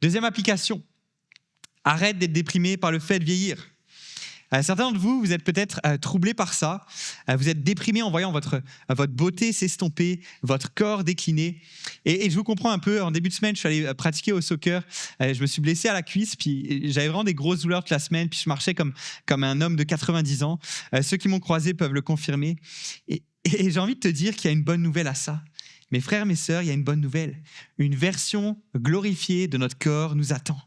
Deuxième application, arrête d'être déprimé par le fait de vieillir. Certains d'entre vous, vous êtes peut-être troublés par ça. Vous êtes déprimés en voyant votre beauté s'estomper, votre corps décliner. Et je vous comprends un peu. En début de semaine, je suis allé pratiquer au soccer. Je me suis blessé à la cuisse, puis j'avais vraiment des grosses douleurs toute la semaine. Puis je marchais comme un homme de 90 ans. Ceux qui m'ont croisé peuvent le confirmer. Et j'ai envie de te dire qu'il y a une bonne nouvelle à ça. Mes frères, mes sœurs, il y a une bonne nouvelle. Une version glorifiée de notre corps nous attend.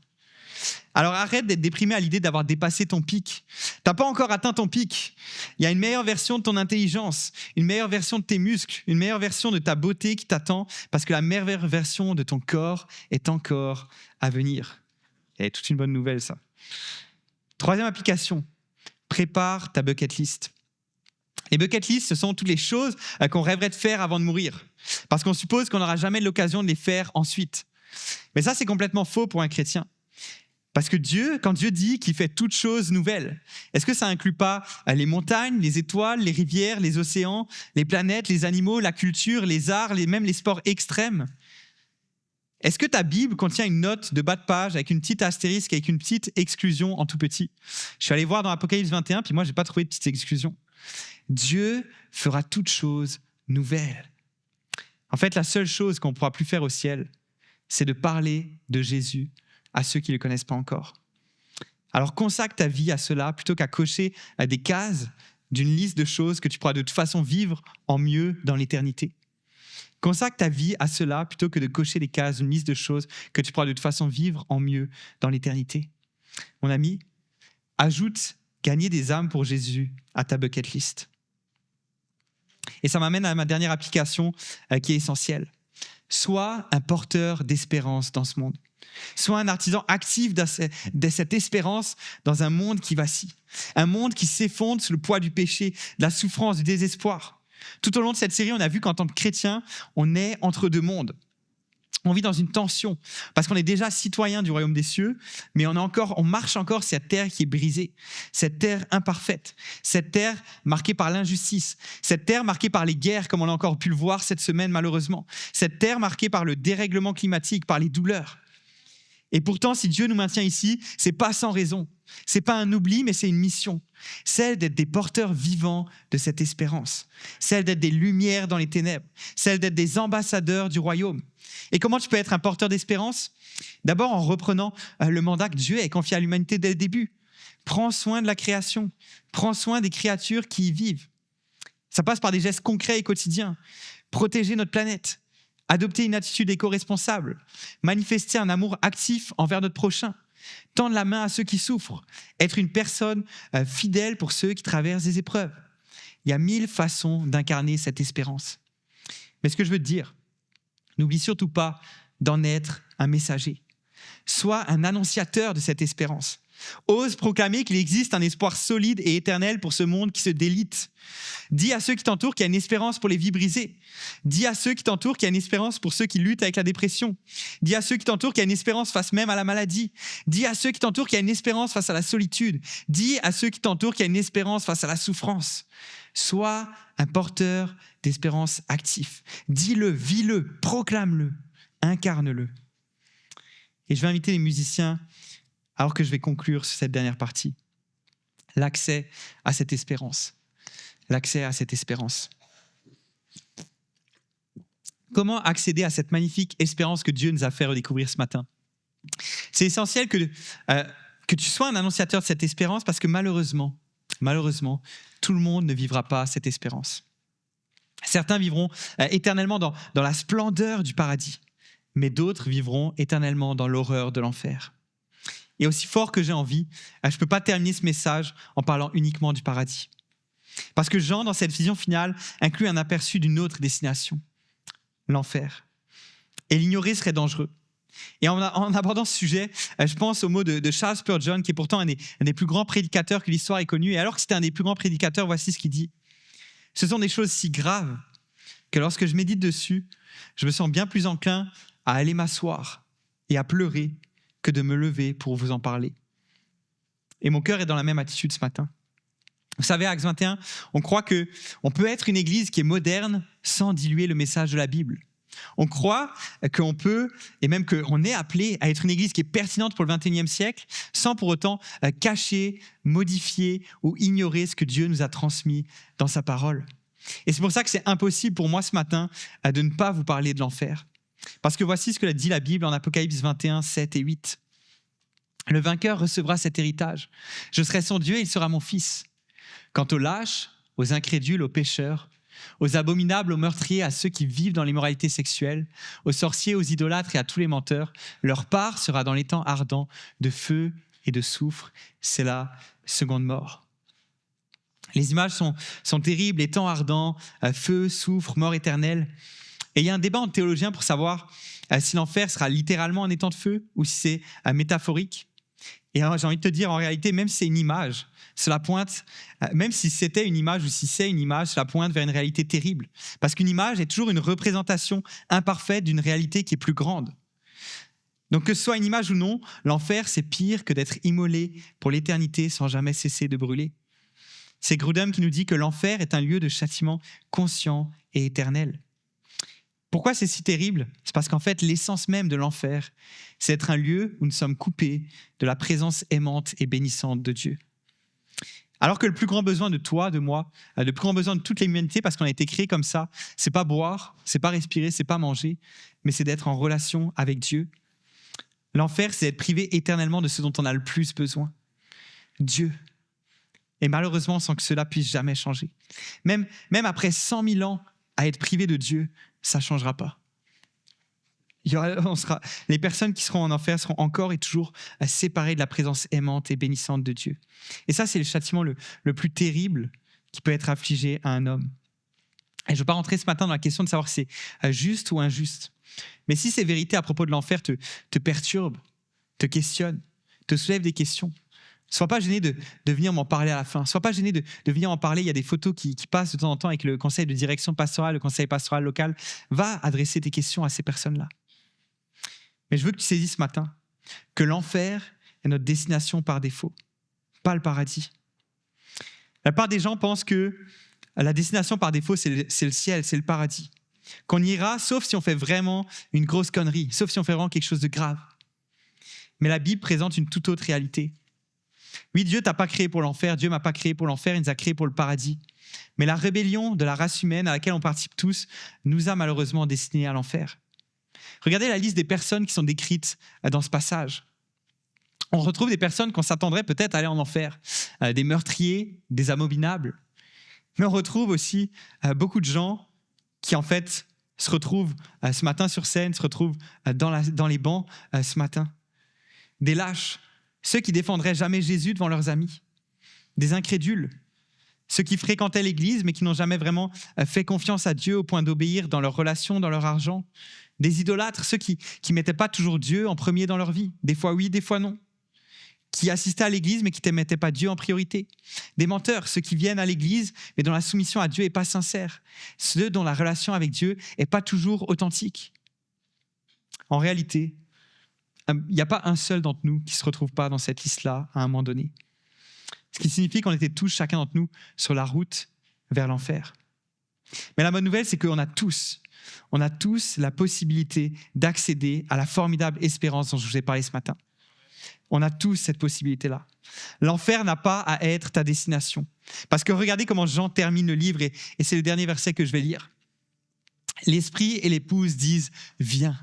Alors arrête d'être déprimé à l'idée d'avoir dépassé ton pic. T'as pas encore atteint ton pic. Il y a une meilleure version de ton intelligence, une meilleure version de tes muscles, une meilleure version de ta beauté qui t'attend parce que la meilleure version de ton corps est encore à venir. Et toute une bonne nouvelle, ça. Troisième application, prépare ta bucket list. Les bucket lists, ce sont toutes les choses qu'on rêverait de faire avant de mourir parce qu'on suppose qu'on n'aura jamais l'occasion de les faire ensuite. Mais ça, c'est complètement faux pour un chrétien. Parce que quand Dieu dit qu'il fait toutes choses nouvelles, est-ce que ça inclut pas les montagnes, les étoiles, les rivières, les océans, les planètes, les animaux, la culture, les arts, même les sports extrêmes? Est-ce que ta Bible contient une note de bas de page avec une petite astérisque, avec une petite exclusion en tout petit? Je suis allé voir dans Apocalypse 21, puis moi, je n'ai pas trouvé de petite exclusion. Dieu fera toutes choses nouvelles. En fait, la seule chose qu'on ne pourra plus faire au ciel, c'est de parler de Jésus à ceux qui ne le connaissent pas encore. Alors consacre ta vie à cela plutôt qu'à cocher à des cases d'une liste de choses que tu pourras de toute façon vivre en mieux dans l'éternité. Consacre ta vie à cela plutôt que de cocher des cases d'une liste de choses que tu pourras de toute façon vivre en mieux dans l'éternité. Mon ami, ajoute gagner des âmes pour Jésus à ta bucket list. Et ça m'amène à ma dernière application qui est essentielle. Sois un porteur d'espérance dans ce monde. Sois un artisan actif de cette espérance dans un monde qui vacille. Un monde qui s'effondre sous le poids du péché, de la souffrance, du désespoir. Tout au long de cette série, on a vu qu'en tant que chrétien, on est entre deux mondes. On vit dans une tension parce qu'on est déjà citoyen du royaume des cieux, mais on marche encore cette terre qui est brisée, cette terre imparfaite, cette terre marquée par l'injustice, cette terre marquée par les guerres, comme on a encore pu le voir cette semaine malheureusement, cette terre marquée par le dérèglement climatique, par les douleurs. Et pourtant, si Dieu nous maintient ici, c'est pas sans raison. C'est pas un oubli, mais c'est une mission. Celle d'être des porteurs vivants de cette espérance. Celle d'être des lumières dans les ténèbres. Celle d'être des ambassadeurs du royaume. Et comment tu peux être un porteur d'espérance? D'abord en reprenant le mandat que Dieu a confié à l'humanité dès le début. Prends soin de la création. Prends soin des créatures qui y vivent. Ça passe par des gestes concrets et quotidiens. Protéger notre planète. Adopter une attitude éco-responsable, manifester un amour actif envers notre prochain, tendre la main à ceux qui souffrent, être une personne fidèle pour ceux qui traversent des épreuves. Il y a 1000 façons d'incarner cette espérance. Mais ce que je veux te dire, n'oublie surtout pas d'en être un messager. Sois un annonciateur de cette espérance. Ose proclamer qu'il existe un espoir solide et éternel pour ce monde qui se délite. Dis à ceux qui t'entourent qu'il y a une espérance pour les vies brisées. Dis à ceux qui t'entourent qu'il y a une espérance pour ceux qui luttent avec la dépression. Dis à ceux qui t'entourent qu'il y a une espérance face même à la maladie. Dis à ceux qui t'entourent qu'il y a une espérance face à la solitude. Dis à ceux qui t'entourent qu'il y a une espérance face à la souffrance. Sois un porteur d'espérance actif. Dis-le, vis-le, proclame-le, incarne-le. Et je vais inviter les musiciens, alors que je vais conclure sur cette dernière partie, l'accès à cette espérance. L'accès à cette espérance. Comment accéder à cette magnifique espérance que Dieu nous a fait redécouvrir ce matin? C'est essentiel que tu sois un annonciateur de cette espérance parce que malheureusement, tout le monde ne vivra pas cette espérance. Certains vivront éternellement dans la splendeur du paradis, mais d'autres vivront éternellement dans l'horreur de l'enfer. Et aussi fort que j'ai envie, je ne peux pas terminer ce message en parlant uniquement du paradis. Parce que Jean, dans cette vision finale, inclut un aperçu d'une autre destination, l'enfer. Et l'ignorer serait dangereux. Et en abordant ce sujet, je pense aux mots de Charles Spurgeon, qui est pourtant un des plus grands prédicateurs que l'histoire ait connu. Et alors que c'était un des plus grands prédicateurs, voici ce qu'il dit. « Ce sont des choses si graves que lorsque je médite dessus, je me sens bien plus enclin à aller m'asseoir et à pleurer que de me lever pour vous en parler. » Et mon cœur est dans la même attitude ce matin. Vous savez, à Actes 21, on croit qu'on peut être une église qui est moderne sans diluer le message de la Bible. On croit qu'on peut, et même qu'on est appelé à être une église qui est pertinente pour le 21e siècle, sans pour autant cacher, modifier ou ignorer ce que Dieu nous a transmis dans sa parole. Et c'est pour ça que c'est impossible pour moi ce matin de ne pas vous parler de l'enfer. Parce que voici ce que dit la Bible en Apocalypse 21, 7 et 8. Le vainqueur recevra cet héritage. Je serai son Dieu et il sera mon fils. Quant aux lâches, aux incrédules, aux pécheurs, aux abominables, aux meurtriers, à ceux qui vivent dans l'immoralité sexuelle, aux sorciers, aux idolâtres et à tous les menteurs, leur part sera dans les temps ardents de feu et de soufre. C'est la seconde mort. Les images sont terribles, les temps ardents, feu, soufre, mort éternelle. Et il y a un débat entre théologiens pour savoir si l'enfer sera littéralement un étang de feu ou si c'est métaphorique. Et j'ai envie de te dire, en réalité, même si c'est une image, cela pointe, même si c'était une image ou si c'est une image, cela pointe vers une réalité terrible. Parce qu'une image est toujours une représentation imparfaite d'une réalité qui est plus grande. Donc que ce soit une image ou non, l'enfer, c'est pire que d'être immolé pour l'éternité sans jamais cesser de brûler. C'est Grudem qui nous dit que l'enfer est un lieu de châtiment conscient et éternel. Pourquoi c'est si terrible ? C'est parce qu'en fait, l'essence même de l'enfer, c'est être un lieu où nous sommes coupés de la présence aimante et bénissante de Dieu. Alors que le plus grand besoin de toi, de moi, le plus grand besoin de toute l'humanité, parce qu'on a été créé comme ça, c'est pas boire, c'est pas respirer, c'est pas manger, mais c'est d'être en relation avec Dieu. L'enfer, c'est être privé éternellement de ce dont on a le plus besoin. Dieu. Et malheureusement, sans que cela puisse jamais changer. Même après 100 000 ans à être privé de Dieu, ça ne changera pas. Les personnes qui seront en enfer seront encore et toujours séparées de la présence aimante et bénissante de Dieu. Et ça, c'est le châtiment le plus terrible qui peut être affligé à un homme. Et je ne veux pas rentrer ce matin dans la question de savoir si c'est juste ou injuste. Mais si ces vérités à propos de l'enfer te perturbent, te questionnent, te soulèvent des questions, sois pas gêné de venir m'en parler à la fin. Sois pas gêné de venir en parler. Il y a des photos qui passent de temps en temps avec le conseil de direction pastorale, le conseil pastoral local. Va adresser tes questions à ces personnes-là. Mais je veux que tu saisisses ce matin que l'enfer est notre destination par défaut, pas le paradis. La plupart des gens pensent que la destination par défaut, c'est le ciel, c'est le paradis. Qu'on ira, sauf si on fait vraiment une grosse connerie, sauf si on fait vraiment quelque chose de grave. Mais la Bible présente une toute autre réalité. Oui, Dieu t'a pas créé pour l'enfer, Dieu m'a pas créé pour l'enfer, il nous a créé pour le paradis. Mais la rébellion de la race humaine à laquelle on participe tous nous a malheureusement destinés à l'enfer. Regardez la liste des personnes qui sont décrites dans ce passage. On retrouve des personnes qu'on s'attendrait peut-être à aller en enfer, des meurtriers, des abominables. Mais on retrouve aussi beaucoup de gens qui en fait se retrouvent ce matin sur scène, se retrouvent dans les bancs ce matin. Des lâches, ceux qui défendraient jamais Jésus devant leurs amis, des incrédules, ceux qui fréquentaient l'église mais qui n'ont jamais vraiment fait confiance à Dieu au point d'obéir dans leurs relations, dans leur argent, des idolâtres, ceux qui ne mettaient pas toujours Dieu en premier dans leur vie, des fois oui, des fois non, qui assistaient à l'église mais qui ne mettaient pas Dieu en priorité, des menteurs, ceux qui viennent à l'église mais dont la soumission à Dieu n'est pas sincère, ceux dont la relation avec Dieu n'est pas toujours authentique. En réalité, il n'y a pas un seul d'entre nous qui ne se retrouve pas dans cette liste-là à un moment donné. Ce qui signifie qu'on était tous, chacun d'entre nous, sur la route vers l'enfer. Mais la bonne nouvelle, c'est qu'on a tous la possibilité d'accéder à la formidable espérance dont je vous ai parlé ce matin. On a tous cette possibilité-là. L'enfer n'a pas à être ta destination. Parce que regardez comment Jean termine le livre, et c'est le dernier verset que je vais lire. L'esprit et l'épouse disent « Viens ».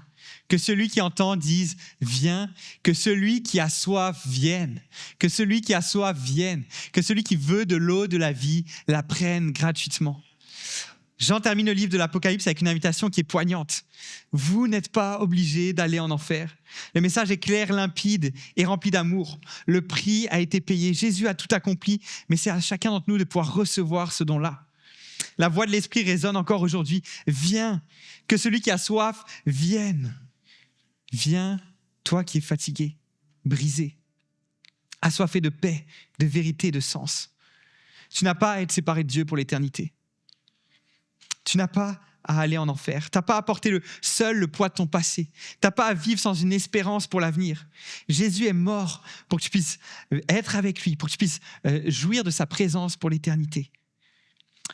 Que celui qui entend dise « Viens », que celui qui a soif vienne, que celui qui a soif vienne, que celui qui veut de l'eau de la vie la prenne gratuitement. Jean termine le livre de l'Apocalypse avec une invitation qui est poignante. Vous n'êtes pas obligés d'aller en enfer. Le message est clair, limpide et rempli d'amour. Le prix a été payé, Jésus a tout accompli, mais c'est à chacun d'entre nous de pouvoir recevoir ce don-là. La voix de l'Esprit résonne encore aujourd'hui. Viens, que celui qui a soif vienne. Viens, toi qui es fatigué, brisé, assoiffé de paix, de vérité, de sens. Tu n'as pas à être séparé de Dieu pour l'éternité. Tu n'as pas à aller en enfer. Tu n'as pas à porter seul le poids de ton passé. Tu n'as pas à vivre sans une espérance pour l'avenir. Jésus est mort pour que tu puisses être avec lui, pour que tu puisses jouir de sa présence pour l'éternité.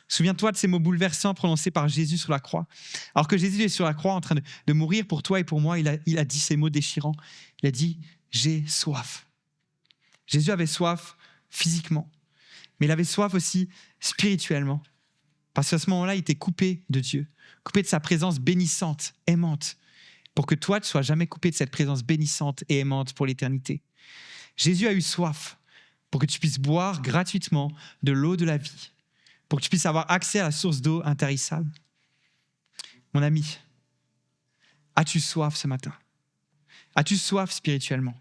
Souviens-toi de ces mots bouleversants prononcés par Jésus sur la croix. Alors que Jésus est sur la croix en train de mourir pour toi et pour moi, il a dit ces mots déchirants. Il a dit « j'ai soif ». Jésus avait soif physiquement, mais il avait soif aussi spirituellement. Parce qu'à ce moment-là, il était coupé de Dieu, coupé de sa présence bénissante, aimante, pour que toi, tu ne sois jamais coupé de cette présence bénissante et aimante pour l'éternité. Jésus a eu soif pour que tu puisses boire gratuitement de l'eau de la vie, pour que tu puisses avoir accès à la source d'eau intarissable. Mon ami, as-tu soif ce matin? As-tu soif spirituellement?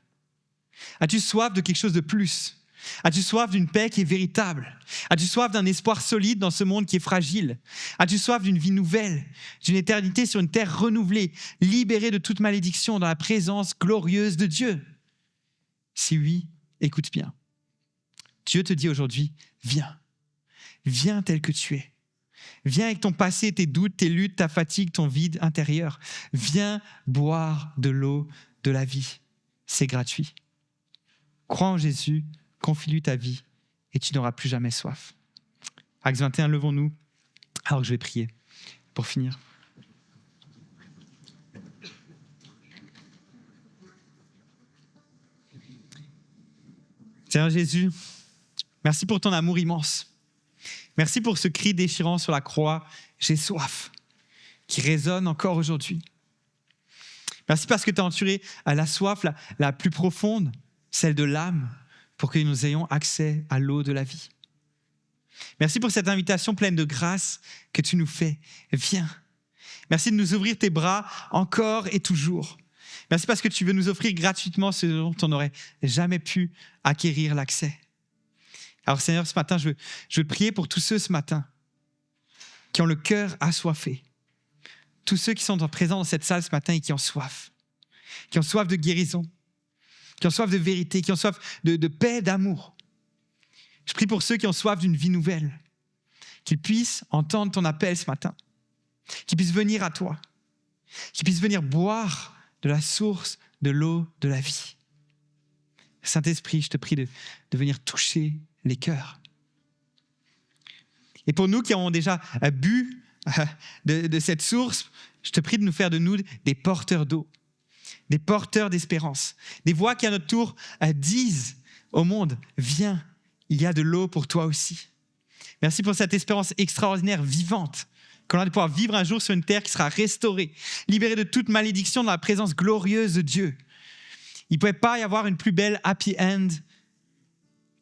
As-tu soif de quelque chose de plus? As-tu soif d'une paix qui est véritable? As-tu soif d'un espoir solide dans ce monde qui est fragile? As-tu soif d'une vie nouvelle, d'une éternité sur une terre renouvelée, libérée de toute malédiction dans la présence glorieuse de Dieu? Si oui, écoute bien. Dieu te dit aujourd'hui, viens. Viens tel que tu es. Viens avec ton passé, tes doutes, tes luttes, ta fatigue, ton vide intérieur. Viens boire de l'eau de la vie. C'est gratuit. Crois en Jésus, confie-lui ta vie et tu n'auras plus jamais soif. Acte 21, levons-nous alors que je vais prier pour finir. Seigneur Jésus, merci pour ton amour immense. Merci pour ce cri déchirant sur la croix, « J'ai soif », qui résonne encore aujourd'hui. Merci parce que tu as entouré la soif la plus profonde, celle de l'âme, pour que nous ayons accès à l'eau de la vie. Merci pour cette invitation pleine de grâce que tu nous fais. Viens. Merci de nous ouvrir tes bras encore et toujours. Merci parce que tu veux nous offrir gratuitement ce dont on n'aurait jamais pu acquérir l'accès. Alors Seigneur, ce matin, je veux prier pour tous ceux ce matin qui ont le cœur assoiffé. Tous ceux qui sont présents dans cette salle ce matin et qui ont soif de guérison, qui ont soif de vérité, qui ont soif de paix, d'amour. Je prie pour ceux qui ont soif d'une vie nouvelle, qu'ils puissent entendre ton appel ce matin, qu'ils puissent venir à toi, qu'ils puissent venir boire de la source de l'eau de la vie. Saint-Esprit, je te prie de venir toucher les cœurs. Et pour nous qui avons déjà bu de cette source, je te prie de nous faire de nous des porteurs d'eau, des porteurs d'espérance, des voix qui à notre tour disent au monde, viens, il y a de l'eau pour toi aussi. Merci pour cette espérance extraordinaire, vivante, qu'on a de pouvoir vivre un jour sur une terre qui sera restaurée, libérée de toute malédiction dans la présence glorieuse de Dieu. Il ne pouvait pas y avoir une plus belle happy end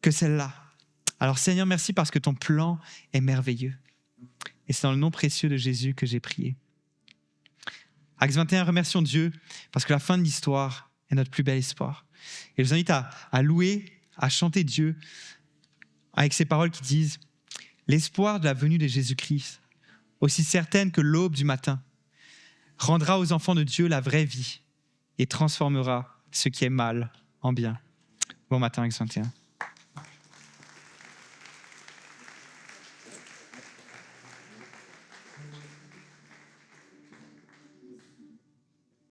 que celle-là. Alors Seigneur, merci parce que ton plan est merveilleux. Et c'est dans le nom précieux de Jésus que j'ai prié. Acte 21, remercions Dieu parce que la fin de l'histoire est notre plus bel espoir. Et je vous invite à louer, à chanter Dieu avec ces paroles qui disent « L'espoir de la venue de Jésus-Christ, aussi certaine que l'aube du matin, rendra aux enfants de Dieu la vraie vie et transformera ce qui est mal en bien. » Bon matin, Acte 21.